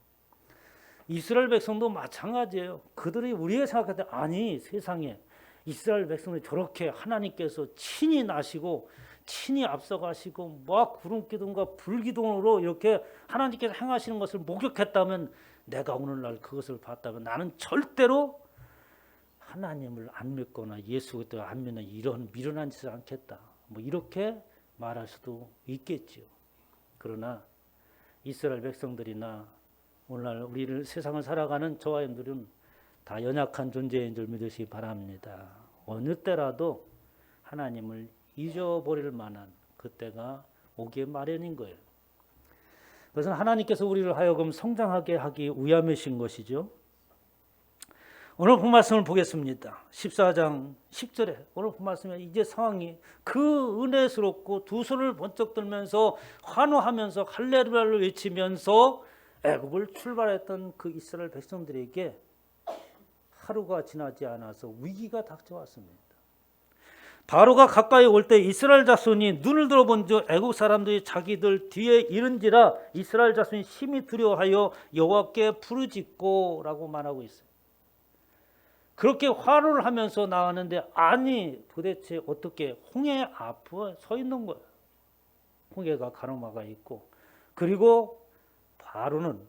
이스라엘 백성도 마찬가지예요. 그들이 우리의 생각할 때 아니 세상에 이스라엘 백성이 저렇게 하나님께서 친히 나시고 친히 앞서가시고 막 구름기둥과 불기둥으로 이렇게 하나님께서 행하시는 것을 목격했다면, 내가 오늘날 그것을 봤다면 나는 절대로 하나님을 안 믿거나 예수 그리스도를 안 믿는 이런 미련한 짓을 않겠다. 뭐 이렇게 말할 수도 있겠지요. 그러나 이스라엘 백성들이나 오늘날 우리를 세상을 살아가는 저와 여러분들은 다 연약한 존재인 줄 믿으시기 바랍니다. 어느 때라도 하나님을 잊어버릴 만한 그때가 오기에 마련인 거예요. 그것은 하나님께서 우리를 하여금 성장하게 하기 위함이신 것이죠. 오늘 본 말씀을 보겠습니다. 14장 10절에 오늘 본 말씀에 이제 상황이 그 은혜스럽고 두 손을 번쩍 들면서 환호하면서 할렐루야를 외치면서 애굽을 출발했던 그 이스라엘 백성들에게 하루가 지나지 않아서 위기가 닥쳐왔습니다. 바로가 가까이 올 때 이스라엘 자손이 눈을 들어본즉 애국 사람들이 자기들 뒤에 이른지라 이스라엘 자손이 심히 두려워하여 여호와께 부르짖고라고 말하고 있어요. 그렇게 화를 하면서 나왔는데 아니 도대체 어떻게 홍해 앞에 서 있는 거예요. 홍해가 가로막아 있고, 그리고 바로는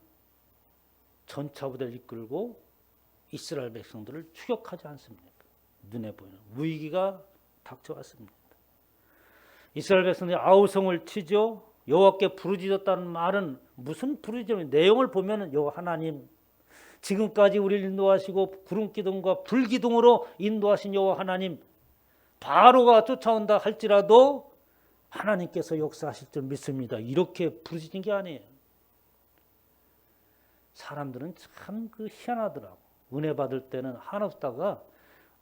전차부대를 이끌고 이스라엘 백성들을 추격하지 않습니까? 눈에 보이는 위기가 닥쳐왔습니다. 이스라엘 백성들이 아우성을 치죠. 여호와께 부르짖었다는 말은 무슨 부르짖음이, 내용을 보면 여호와 하나님 지금까지 우리를 인도하시고 구름기둥과 불기둥으로 인도하신 여호와 하나님, 바로가 쫓아온다 할지라도 하나님께서 역사하실 줄 믿습니다. 이렇게 부르짖은 게 아니에요. 사람들은 참 희한하더라고. 은혜 받을 때는 한없다가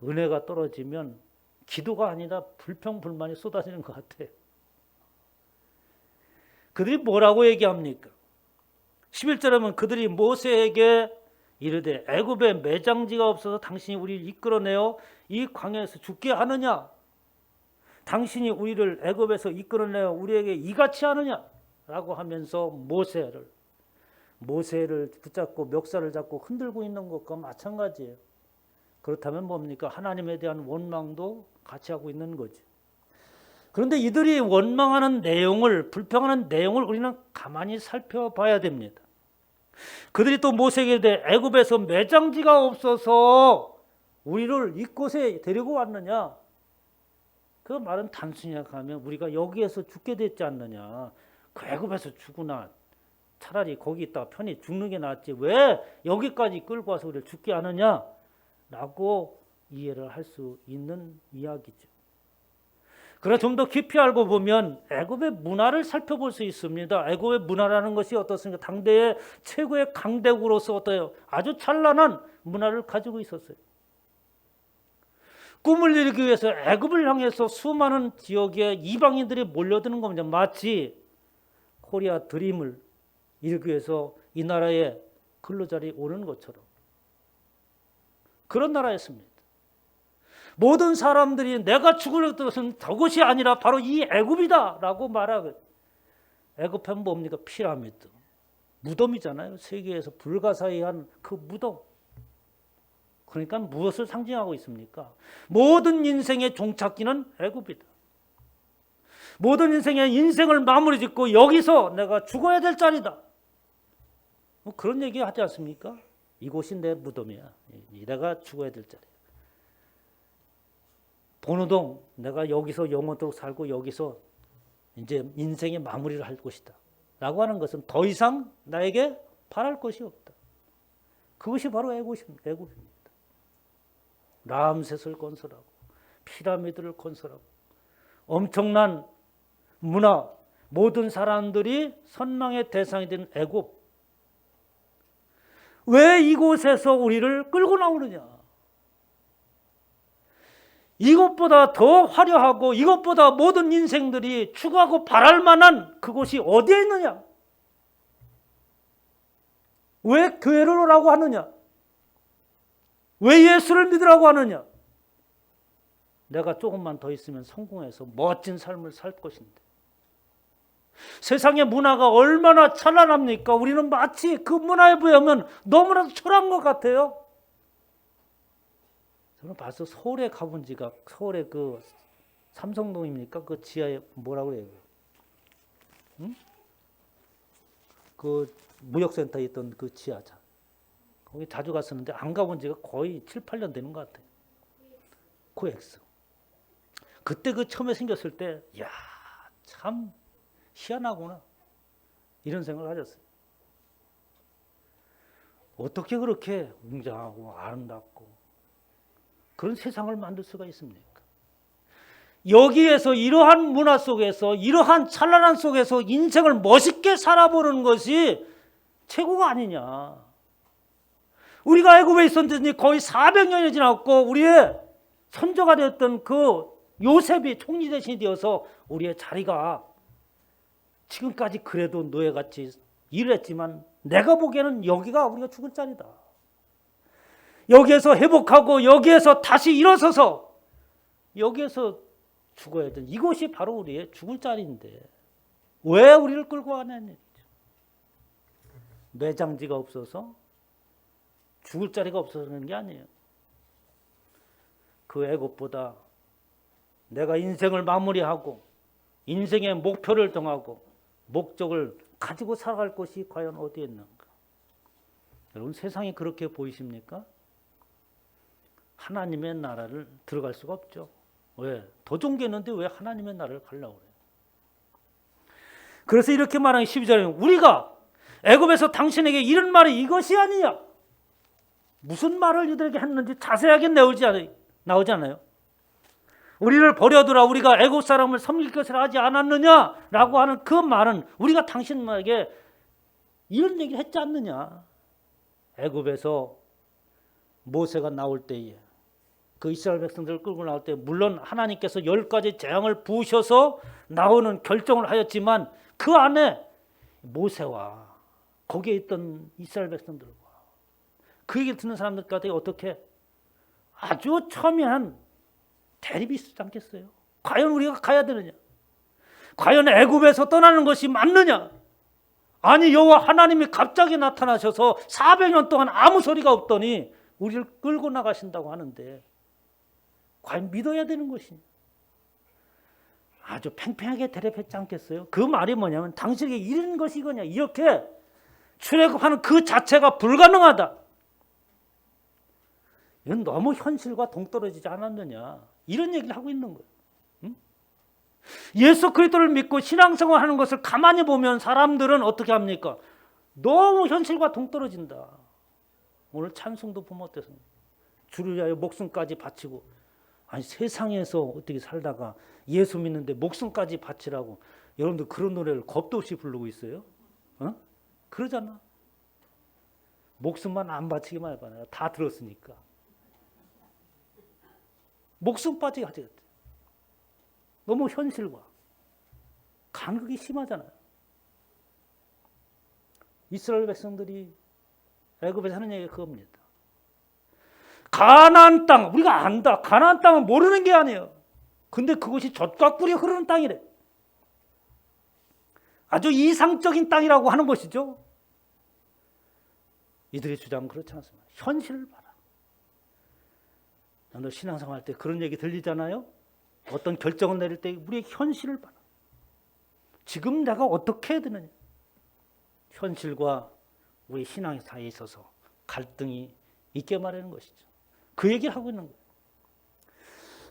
은혜가 떨어지면 기도가 아니라 불평불만이 쏟아지는 것 같아요. 그들이 뭐라고 얘기합니까? 11절에 보면 그들이 모세에게 이르되 애굽에 매장지가 없어서 당신이 우리를 이끌어내어 이 광야에서 죽게 하느냐? 당신이 우리를 애굽에서 이끌어내어 우리에게 이같이 하느냐? 라고 하면서 모세를 붙잡고 멱살을 잡고 흔들고 있는 것과 마찬가지예요. 그렇다면 뭡니까? 하나님에 대한 원망도 같이 하고 있는 거지. 그런데 이들이 원망하는 내용을, 불평하는 내용을 우리는 가만히 살펴봐야 됩니다. 그들이 또 모세에게 대해 애굽에서 매장지가 없어서 우리를 이곳에 데리고 왔느냐? 그 말은 단순히 생각하면 우리가 여기에서 죽게 됐지 않느냐? 그 애굽에서 죽으나 차라리 거기 있다가 편히 죽는 게 낫지 왜 여기까지 끌고 와서 우리를 죽게 하느냐? 라고 이해를 할 수 있는 이야기죠. 그러나 좀 더 깊이 알고 보면 애굽의 문화를 살펴볼 수 있습니다. 애굽의 문화라는 것이 어떻습니까? 당대의 최고의 강대국으로서 어때요? 아주 찬란한 문화를 가지고 있었어요. 꿈을 이루기 위해서 애굽을 향해서 수많은 지역에 이방인들이 몰려드는 겁니다. 마치 코리아 드림을 이루기 위해서 이 나라에 근로자리 오는 것처럼 그런 나라였습니다. 모든 사람들이 내가 죽을 것은 저것이 아니라 바로 이 애굽이다라고 말하고 애굽하면 뭡니까? 피라미드, 무덤이잖아요. 세계에서 불가사의한 그 무덤. 그러니까 무엇을 상징하고 있습니까? 모든 인생의 종착지는 애굽이다. 모든 인생을 마무리 짓고 여기서 내가 죽어야 될 자리다. 뭐 그런 얘기 하지 않습니까? 이곳이 내 무덤이야. 내가 죽어야 될 자리야. 본우동 내가 여기서 영원토록 살고 여기서 이제 인생의 마무리를 할 곳이다. 라고 하는 것은 더 이상 나에게 바랄 것이 없다. 그것이 바로 애굽입니다. 라암셋을 건설하고 피라미드를 건설하고 엄청난 문화, 모든 사람들이 선망의 대상이 된 애굽. 왜 이곳에서 우리를 끌고 나오느냐? 이것보다 더 화려하고 이것보다 모든 인생들이 추구하고 바랄 만한 그곳이 어디에 있느냐? 왜 교회를 오라고 하느냐? 왜 예수를 믿으라고 하느냐? 내가 조금만 더 있으면 성공해서 멋진 삶을 살 것인데. 세상의 문화가 얼마나 찬란합니까? 우리는 마치 그 문화에 비하면 너무나도 초라한 것 같아요. 저는 벌써 서울에 가본 지가 서울에 그 삼성동입니까? 그 지하에 뭐라고 그래요? 응? 그 무역센터에 있던 그 지하자. 거기 자주 갔었는데 안 가본 지가 거의 7, 8년 되는 것 같아요. 코엑스. 그때 그 처음에 생겼을 때, 야, 참 희한하구나. 이런 생각을 하셨어요. 어떻게 그렇게 웅장하고 아름답고 그런 세상을 만들 수가 있습니까? 여기에서 이러한 문화 속에서 이러한 찬란한 속에서 인생을 멋있게 살아보는 것이 최고가 아니냐. 우리가 애굽에 있었는데 거의 400년이 지났고 우리의 선조가 되었던 그 요셉이 총리 대신이 되어서 우리의 자리가 지금까지 그래도 노예같이 일을 했지만 내가 보기에는 여기가 우리가 죽을 자리다. 여기에서 회복하고 여기에서 다시 일어서서 여기에서 죽어야 돼. 이것이 바로 우리의 죽을 자리인데 왜 우리를 끌고 가냐는 얘기죠. 매장지가 없어서 죽을 자리가 없어서 그런 게 아니에요. 그 애굽보다 내가 인생을 마무리하고 인생의 목표를 정하고 목적을 가지고 살아갈 곳이 과연 어디에 있는가? 여러분 세상이 그렇게 보이십니까? 하나님의 나라를 들어갈 수가 없죠. 왜? 더 좋은 게 있는데 왜 하나님의 나라를 가려고 그래요? 그래서 이렇게 말하는 12절에 우리가 애굽에서 당신에게 이런 말이 이것이 아니냐? 무슨 말을 이들에게 했는지 자세하게 나오지 않아요? 우리를 버려두라 우리가 애굽 사람을 섬길 것을 하지 않았느냐라고 하는 그 말은 우리가 당신에게 이런 얘기를 했지 않느냐? 애굽에서 모세가 나올 때에 그 이스라엘 백성들을 끌고 나올 때 물론 하나님께서 10가지 재앙을 부으셔서 나오는 결정을 하였지만 그 안에 모세와 거기에 있던 이스라엘 백성들과 그 얘기를 듣는 사람들까지 어떻게 아주 첨예한 대립이 있지 않겠어요? 과연 우리가 가야 되느냐? 과연 애굽에서 떠나는 것이 맞느냐? 아니 여호와 하나님이 갑자기 나타나셔서 400년 동안 아무 소리가 없더니 우리를 끌고 나가신다고 하는데 과연 믿어야 되는 것이냐? 아주 팽팽하게 대답했지 않겠어요? 그 말이 뭐냐면 당신에게 이런 것이 이거냐? 이렇게 출애굽하는 그 자체가 불가능하다. 이건 너무 현실과 동떨어지지 않았느냐? 이런 얘기를 하고 있는 거예요. 응? 예수 그리스도를 믿고 신앙생활 하는 것을 가만히 보면 사람들은 어떻게 합니까? 너무 현실과 동떨어진다. 오늘 찬송도 보면 어땠습니까? 주를 위하여 목숨까지 바치고, 아니 세상에서 어떻게 살다가 예수 믿는데 목숨까지 바치라고. 여러분들 그런 노래를 겁도 없이 부르고 있어요? 어? 그러잖아. 목숨만 안 바치기만 해봐. 내가 다 들었으니까. 목숨 빠지게 하지. 너무 현실과 간극이 심하잖아요. 이스라엘 백성들이 애굽에서 하는 얘기가 그겁니다. 가나안 땅, 우리가 안다. 가나안 땅은 모르는 게 아니에요. 근데 그것이 젖과 꿀이 흐르는 땅이래. 아주 이상적인 땅이라고 하는 것이죠. 이들의 주장은 그렇지 않습니다. 현실을 봐라. 너 신앙생활 할 때 그런 얘기 들리잖아요. 어떤 결정을 내릴 때 우리의 현실을 봐라. 지금 내가 어떻게 해야 되느냐. 현실과 우리 신앙 사이에 있어서 갈등이 있게 말하는 것이죠. 그 얘기를 하고 있는 거예요.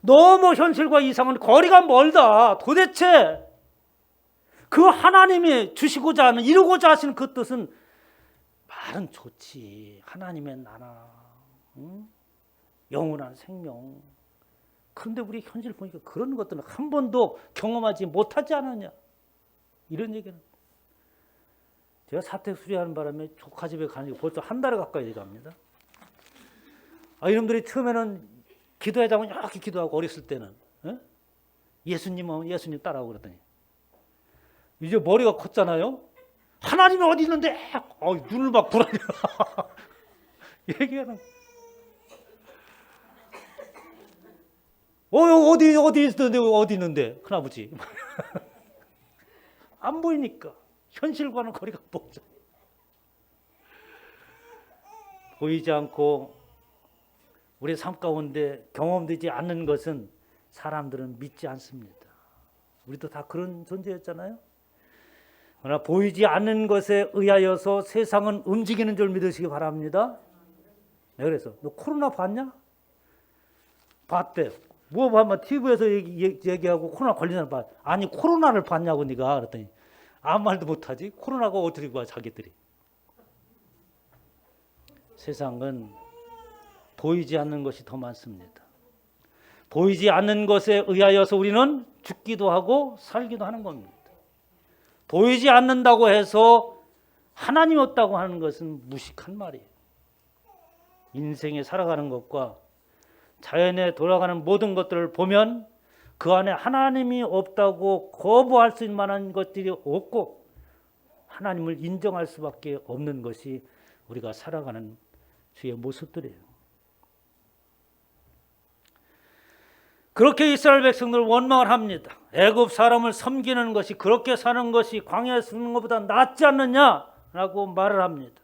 너무 현실과 이상은 거리가 멀다. 도대체 그 하나님이 주시고자 하는, 이루고자 하시는 그 뜻은 말은 좋지. 하나님의 나라, 응? 영원한 생명. 그런데 우리 현실 보니까 그런 것들은 한 번도 경험하지 못하지 않았냐. 이런 얘기는. 제가 사택 수리하는 바람에 조카 집에 가는 게 벌써 한 달에 가까이 돼갑니다. 이놈들이 처음에는 기도하자고 이렇게 기도하고 어렸을 때는 예수님은 예수님 따라오고 그랬더니 이제 머리가 컸잖아요. 하나님이 어디 있는데 눈을 막 부라려. 얘기하는 어디 있는데 큰아버지. 안 보이니까 현실과는 거리가 멀죠. 보이지 않고 우리 삶 가운데 경험되지 않는 것은 사람들은 믿지 않습니다. 우리도 다 그런 존재였잖아요. 그러나 보이지 않는 것에 의하여서 세상은 움직이는 줄 믿으시기 바랍니다. 네, 그래서 너 코로나 봤냐? 봤대. 뭐 봐봐. TV에서 얘기하고 코로나 걸린 사람 봐. 아니 코로나를 봤냐고 네가. 그랬더니 아무 말도 못하지. 코로나가 어떻게 봐 자기들이. 세상은 보이지 않는 것이 더 많습니다. 보이지 않는 것에 의하여서 우리는 죽기도 하고 살기도 하는 겁니다. 보이지 않는다고 해서 하나님이 없다고 하는 것은 무식한 말이에요. 인생에 살아가는 것과 자연에 돌아가는 모든 것들을 보면 그 안에 하나님이 없다고 거부할 수 있는 만한 것들이 없고 하나님을 인정할 수밖에 없는 것이 우리가 살아가는 주의 모습들이에요. 그렇게 이스라엘 백성들 원망을 합니다. 애굽 사람을 섬기는 것이, 그렇게 사는 것이 광야에 사는 것보다 낫지 않느냐라고 말을 합니다.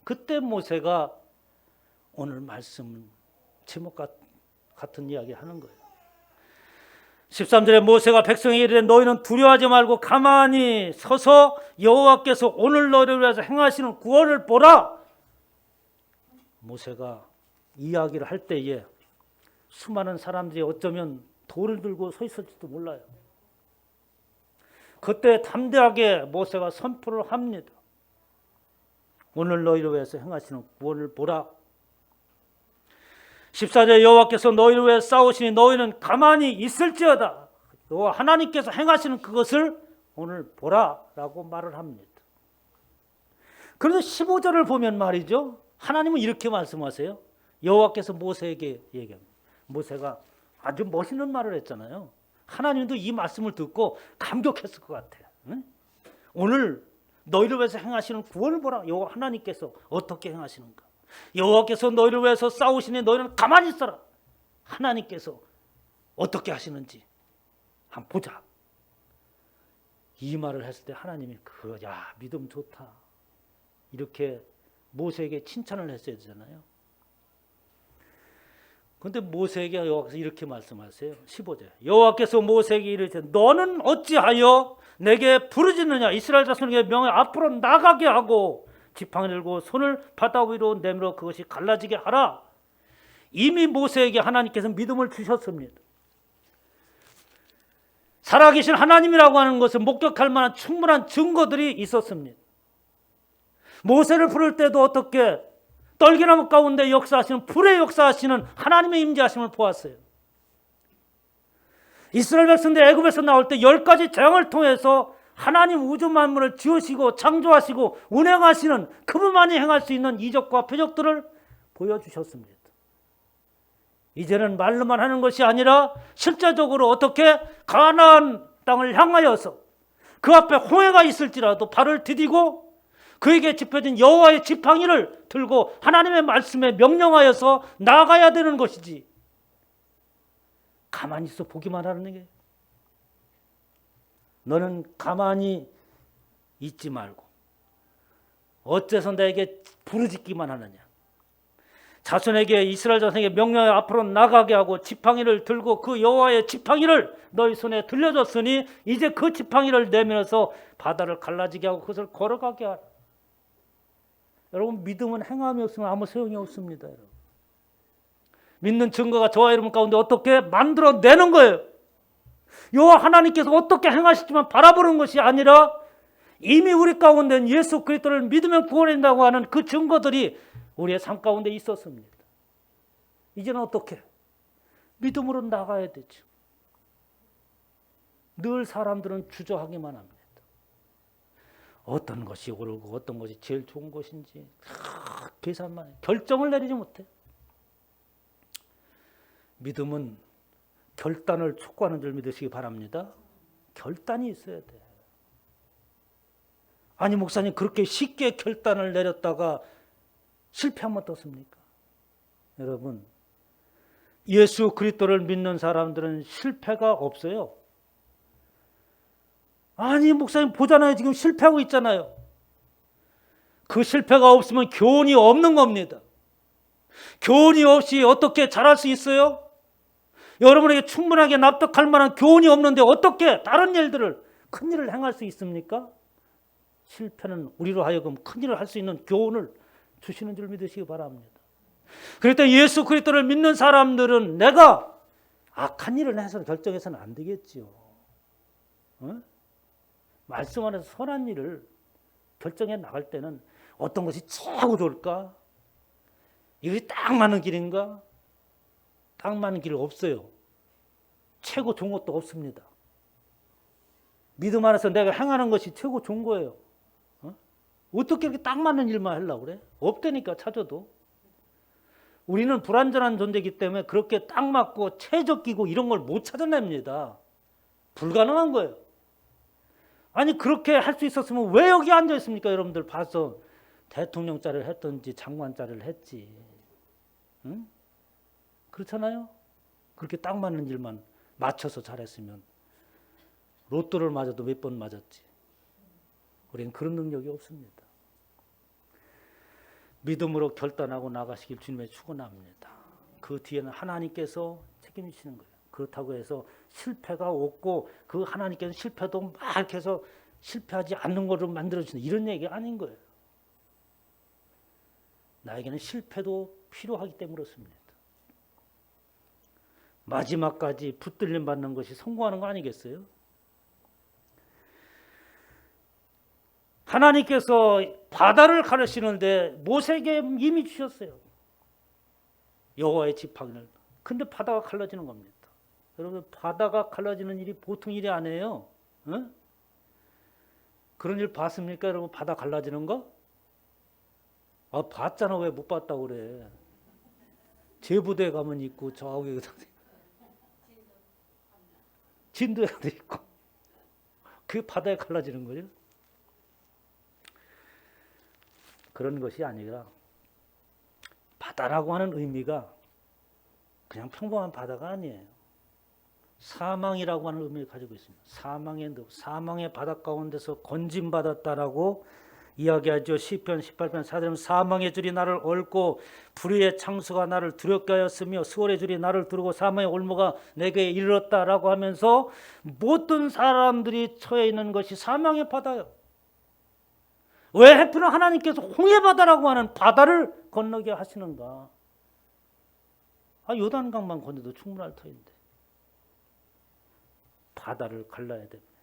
그때 모세가 오늘 말씀 제목 같은 이야기 하는 거예요. 13절에 모세가 백성에게 이르되 너희는 두려워하지 말고 가만히 서서 여호와께서 오늘 너희를 위해서 행하시는 구원을 보라. 모세가 이야기를 할 때에 수많은 사람들이 어쩌면 돌을 들고 서 있을지도 몰라요. 그때 담대하게 모세가 선포를 합니다. 오늘 너희를 위해서 행하시는 구원을 보라. 14절에 여호와께서 너희를 위해 싸우시니 너희는 가만히 있을지어다. 여호와 하나님께서 행하시는 그것을 오늘 보라라고 말을 합니다. 그래서 15절을 보면 말이죠. 하나님은 이렇게 말씀하세요. 여호와께서 모세에게 얘기합니다. 모세가 아주 멋있는 말을 했잖아요. 하나님도 이 말씀을 듣고 감격했을 것 같아요. 응? 오늘 너희를 위해서 행하시는 구원을 보라. 여호와 하나님께서 어떻게 행하시는가. 여호와께서 너희를 위해서 싸우시니 너희는 가만히 있어라. 하나님께서 어떻게 하시는지 한번 보자. 이 말을 했을 때 하나님이 믿음 좋다. 이렇게 모세에게 칭찬을 했어야 되잖아요. 근데 모세에게 여호와께서 이렇게 말씀하세요. 15절. 여호와께서 모세에게 이르시되 너는 어찌하여 내게 부르짖느냐. 이스라엘 자손에게 명하여 앞으로 나가게 하고 지팡이 들고 손을 바다 위로 내밀어 그것이 갈라지게 하라. 이미 모세에게 하나님께서 믿음을 주셨습니다. 살아계신 하나님이라고 하는 것을 목격할 만한 충분한 증거들이 있었습니다. 모세를 부를 때도 어떻게 떨기나무 가운데 역사하시는 불의 역사하시는 하나님의 임재하심을 보았어요. 이스라엘 백성들 애굽에서 나올 때 10가지 재앙을 통해서 하나님 우주 만물을 지으시고 창조하시고 운행하시는 그분만이 행할 수 있는 이적과 표적들을 보여주셨습니다. 이제는 말로만 하는 것이 아니라 실제적으로 어떻게 가나안 땅을 향하여서 그 앞에 홍해가 있을지라도 발을 디디고 그에게 짚어진 여호와의 지팡이를 들고 하나님의 말씀에 명령하여서 나아가야 되는 것이지 가만히 있어 보기만 하는 게 너는 가만히 있지 말고 어째서 나에게 부르짖기만 하느냐. 자손에게 이스라엘 자손에게 명령하여 앞으로 나가게 하고 지팡이를 들고 그 여호와의 지팡이를 너희 손에 들려줬으니 이제 그 지팡이를 내밀어서 바다를 갈라지게 하고 그것을 걸어가게 하라. 여러분 믿음은 행함이 없으면 아무 소용이 없습니다. 여러분. 믿는 증거가 저와 여러분 가운데 어떻게 만들어내는 거예요. 여호와 하나님께서 어떻게 행하실지만 바라보는 것이 아니라 이미 우리 가운데 예수 그리스도를 믿으면 구원된다고 하는 그 증거들이 우리의 삶 가운데 있었습니다. 이제는 어떻게? 믿음으로 나가야 되죠. 늘 사람들은 주저하기만 합니다. 어떤 것이 옳고 어떤 것이 제일 좋은 것인지 계산만 해. 결정을 내리지 못해. 믿음은 결단을 촉구하는 줄 믿으시기 바랍니다. 결단이 있어야 돼. 아니 목사님 그렇게 쉽게 결단을 내렸다가 실패하면 어떻습니까? 여러분 예수 그리스도를 믿는 사람들은 실패가 없어요. 아니 목사님 보잖아요. 지금 실패하고 있잖아요. 그 실패가 없으면 교훈이 없는 겁니다. 교훈이 없이 어떻게 잘할 수 있어요? 여러분에게 충분하게 납득할 만한 교훈이 없는데 어떻게 다른 일들을 큰 일을 행할 수 있습니까? 실패는 우리로 하여금 큰 일을 할 수 있는 교훈을 주시는 줄 믿으시기 바랍니다. 그럴 때 예수 그리스도를 믿는 사람들은 내가 악한 일을 해서 결정해서는 안 되겠지요. 어? 말씀 안에서 선한 일을 결정해 나갈 때는 어떤 것이 최고 좋을까? 이것이 딱 맞는 길인가? 딱 맞는 길 없어요. 최고 좋은 것도 없습니다. 믿음 안에서 내가 행하는 것이 최고 좋은 거예요. 어떻게 이렇게 딱 맞는 일만 하려고 그래? 없다니까 찾아도. 우리는 불완전한 존재이기 때문에 그렇게 딱 맞고 최적기고 이런 걸 못 찾아냅니다. 불가능한 거예요. 아니 그렇게 할 수 있었으면 왜 여기 앉아 있습니까? 여러분들 봐서 대통령 자리를 했든지 장관 자리를 했지. 응? 그렇잖아요? 그렇게 딱 맞는 일만 맞춰서 잘했으면 로또를 맞아도 몇 번 맞았지. 우리는 그런 능력이 없습니다. 믿음으로 결단하고 나가시길 주님의 축원합니다. 그 뒤에는 하나님께서 책임지시는 거예요. 그렇다고 해서 실패가 없고 그 하나님께서 실패도 막 이렇게 해서 실패하지 않는 것으로 만들어주시는 이런 얘기가 아닌 거예요. 나에게는 실패도 필요하기 때문에 그렇습니다. 마지막까지 붙들림 받는 것이 성공하는 거 아니겠어요? 하나님께서 바다를 가르치는데 모세에게 이미 주셨어요. 여호와의 지팡이를. 근데 바다가 갈라지는 겁니다. 여러분 바다가 갈라지는 일이 보통 일이 아니에요. 어? 그런 일 봤습니까? 여러분 바다 갈라지는 거? 아 봤잖아. 왜 못 봤다고 그래. 제부도에 가면 있고 저기 진도에도 있고 그 바다에 갈라지는 거죠. 그런 것이 아니라 바다라고 하는 의미가 그냥 평범한 바다가 아니에요. 사망이라고 하는 의미를 가지고 있습니다. 사망의 바다 가운데서 건짐받았다라고 이야기하죠. 시편 18편 4절은 사망의 줄이 나를 얽고 불의의 창수가 나를 두렵게 하였으며 수월의 줄이 나를 두르고 사망의 올무가 내게 이르렀다라고 하면서 모든 사람들이 처해 있는 것이 사망의 바다예요. 왜 하필은 하나님께서 홍해 바다라고 하는 바다를 건너게 하시는가? 요단강만 건너도 충분할 터인데 바다를 갈라야 됩니다.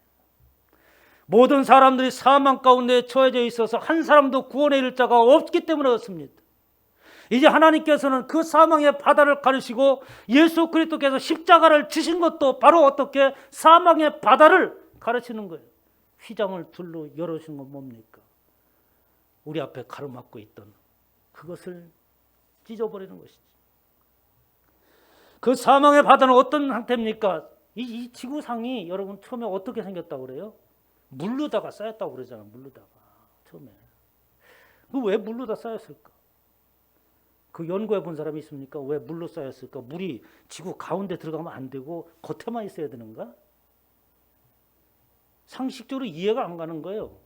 모든 사람들이 사망 가운데 처해져 있어서 한 사람도 구원의 일자가 없기 때문에 그렇습니다. 이제 하나님께서는 그 사망의 바다를 가르시고 예수 그리스도께서 십자가를 지신 것도 바로 어떻게 사망의 바다를 가르치는 거예요. 휘장을 둘로 열어주신 건 뭡니까? 우리 앞에 가로막고 있던 그것을 찢어버리는 것이지. 그 사망의 바다는 어떤 상태입니까? 이 지구상이 여러분 처음에 어떻게 생겼다고 그래요? 물로다가 쌓였다고 그러잖아. 물로다가 처음에. 왜 물로다 쌓였을까? 그 연구해 본 사람이 있습니까? 왜 물로 쌓였을까? 물이 지구 가운데 들어가면 안 되고 겉에만 있어야 되는가? 상식적으로 이해가 안 가는 거예요.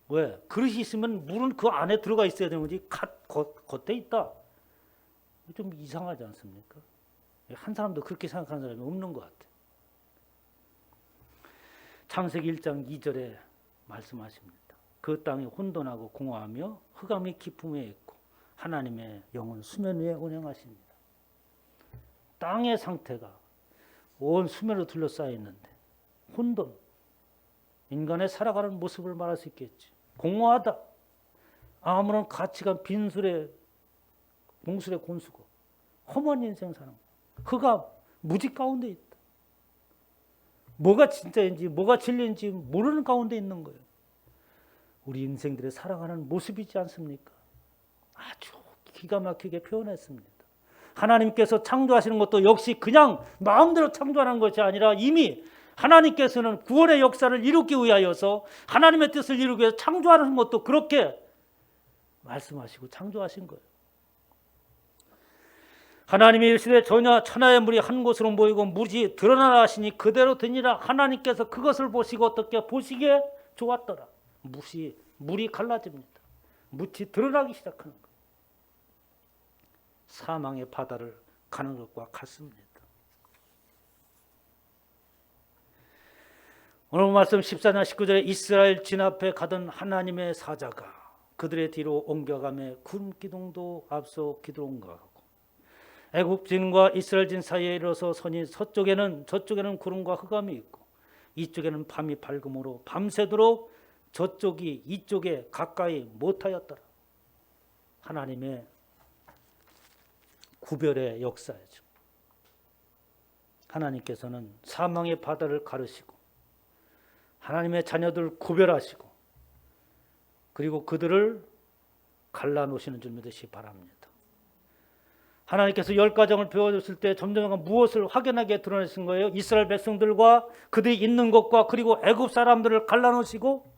왜? 그릇이 있으면 물은 그 안에 들어가 있어야 되는 거지 겉에 있다. 좀 이상하지 않습니까? 한 사람도 그렇게 생각하는 사람이 없는 것 같아요. 창세기 1장 2절에 말씀하십니다. 그 땅이 혼돈하고 공허하며 흑암이 깊음에 있고 하나님의 영은 수면 위에 운행하십니다. 땅의 상태가 온 수면으로 둘러싸여 있는데 혼돈, 인간의 살아가는 모습을 말할 수 있겠지. 공허하다. 아무런 가치가 빈술에 공술에 곤수고 험한 인생 사는 흑암, 무지 가운데 있다. 뭐가 진짜인지 뭐가 진리인지 모르는 가운데 있는 거예요. 우리 인생들의 살아가는 모습이지 않습니까? 아주 기가 막히게 표현했습니다. 하나님께서 창조하시는 것도 역시 그냥 마음대로 창조하는 것이 아니라 이미 하나님께서는 구원의 역사를 이루기 위하여서 하나님의 뜻을 이루기 위해서 창조하는 것도 그렇게 말씀하시고 창조하신 거예요. 하나님이 이르시되 천하의 물이 한 곳으로 모이고 물이 드러나라 하시니 그대로 되니라. 하나님께서 그것을 보시고 어떻게 보시기에 좋았더라. 물이 갈라집니다. 묻이 드러나기 시작하는 거예요. 사망의 바다를 가는 것과 같습니다. 오늘 말씀 14장 19절에 이스라엘 진 앞에 가던 하나님의 사자가 그들의 뒤로 옮겨가며 구름 기둥도 앞서 기둥가고 애굽진과 이스라엘진 사이에 이르러서 서니 저쪽에는 구름과 흑암이 있고 이쪽에는 밤이 밝음으로 밤새도록 저쪽이 이쪽에 가까이 못하였더라. 하나님의 구별의 역사죠. 하나님께서는 사망의 바다를 가르시고 하나님의 자녀들을 구별하시고 그리고 그들을 갈라놓으시는 줄 믿으시기 바랍니다. 하나님께서 10가정을 배워줬을 때 점점 무엇을 확연하게 드러내신 거예요? 이스라엘 백성들과 그들이 있는 것과 그리고 애굽 사람들을 갈라놓으시고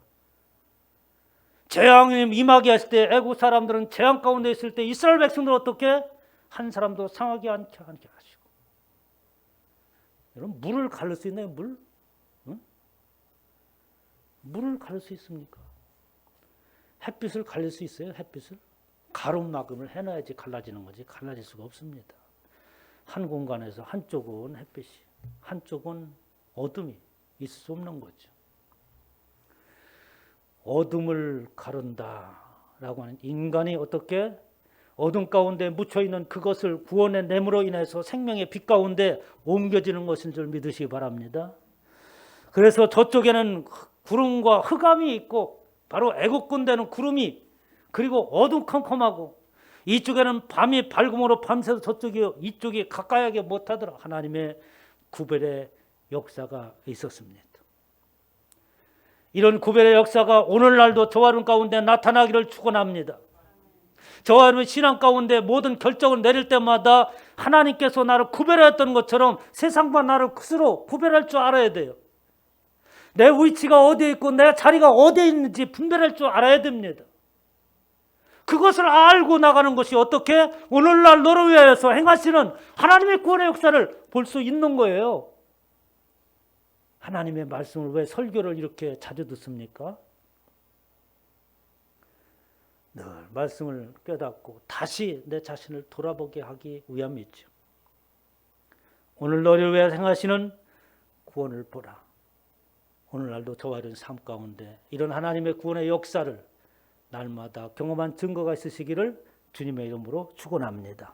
재앙이 임하게 하실 때 애굽 사람들은 재앙 가운데 있을 때 이스라엘 백성들은 어떻게? 한 사람도 상하지 않게 하시고. 여러분 물을 가릴 수 있나요? 물? 응? 물을 가릴 수 있습니까? 햇빛을 가릴 수 있어요? 햇빛을? 가름막음을 해놔야지 갈라지는 거지 갈라질 수가 없습니다. 한 공간에서 한쪽은 햇빛이 한쪽은 어둠이 있을 수 없는 거죠. 어둠을 가른다라고 하는 인간이 어떻게 어둠 가운데 묻혀있는 그것을 구원의 냄으로 인해서 생명의 빛 가운데 옮겨지는 것인 줄 믿으시기 바랍니다. 그래서 저쪽에는 구름과 흑암이 있고 바로 애국 군대는 구름이 그리고 어둠컴컴하고 이쪽에는 밤이 밝음으로 밤새도 이쪽이 가까이 하게 못하더라. 하나님의 구별의 역사가 있었습니다. 이런 구별의 역사가 오늘날도 저와 여러분 가운데 나타나기를 축원합니다. 저와 여러분 신앙 가운데 모든 결정을 내릴 때마다 하나님께서 나를 구별하였던 것처럼 세상과 나를 스스로 구별할 줄 알아야 돼요. 내 위치가 어디에 있고 내 자리가 어디에 있는지 분별할 줄 알아야 됩니다. 그것을 알고 나가는 것이 어떻게 오늘날 너를 위하여서 행하시는 하나님의 구원의 역사를 볼 수 있는 거예요. 하나님의 말씀을 왜 설교를 이렇게 자주 듣습니까? 늘 말씀을 깨닫고 다시 내 자신을 돌아보게 하기 위함이죠. 오늘 너를 위해 행하시는 구원을 보라. 오늘날도 저와 이런 삶 가운데 이런 하나님의 구원의 역사를 날마다 경험한 증거가 있으시기를 주님의 이름으로 축원합니다.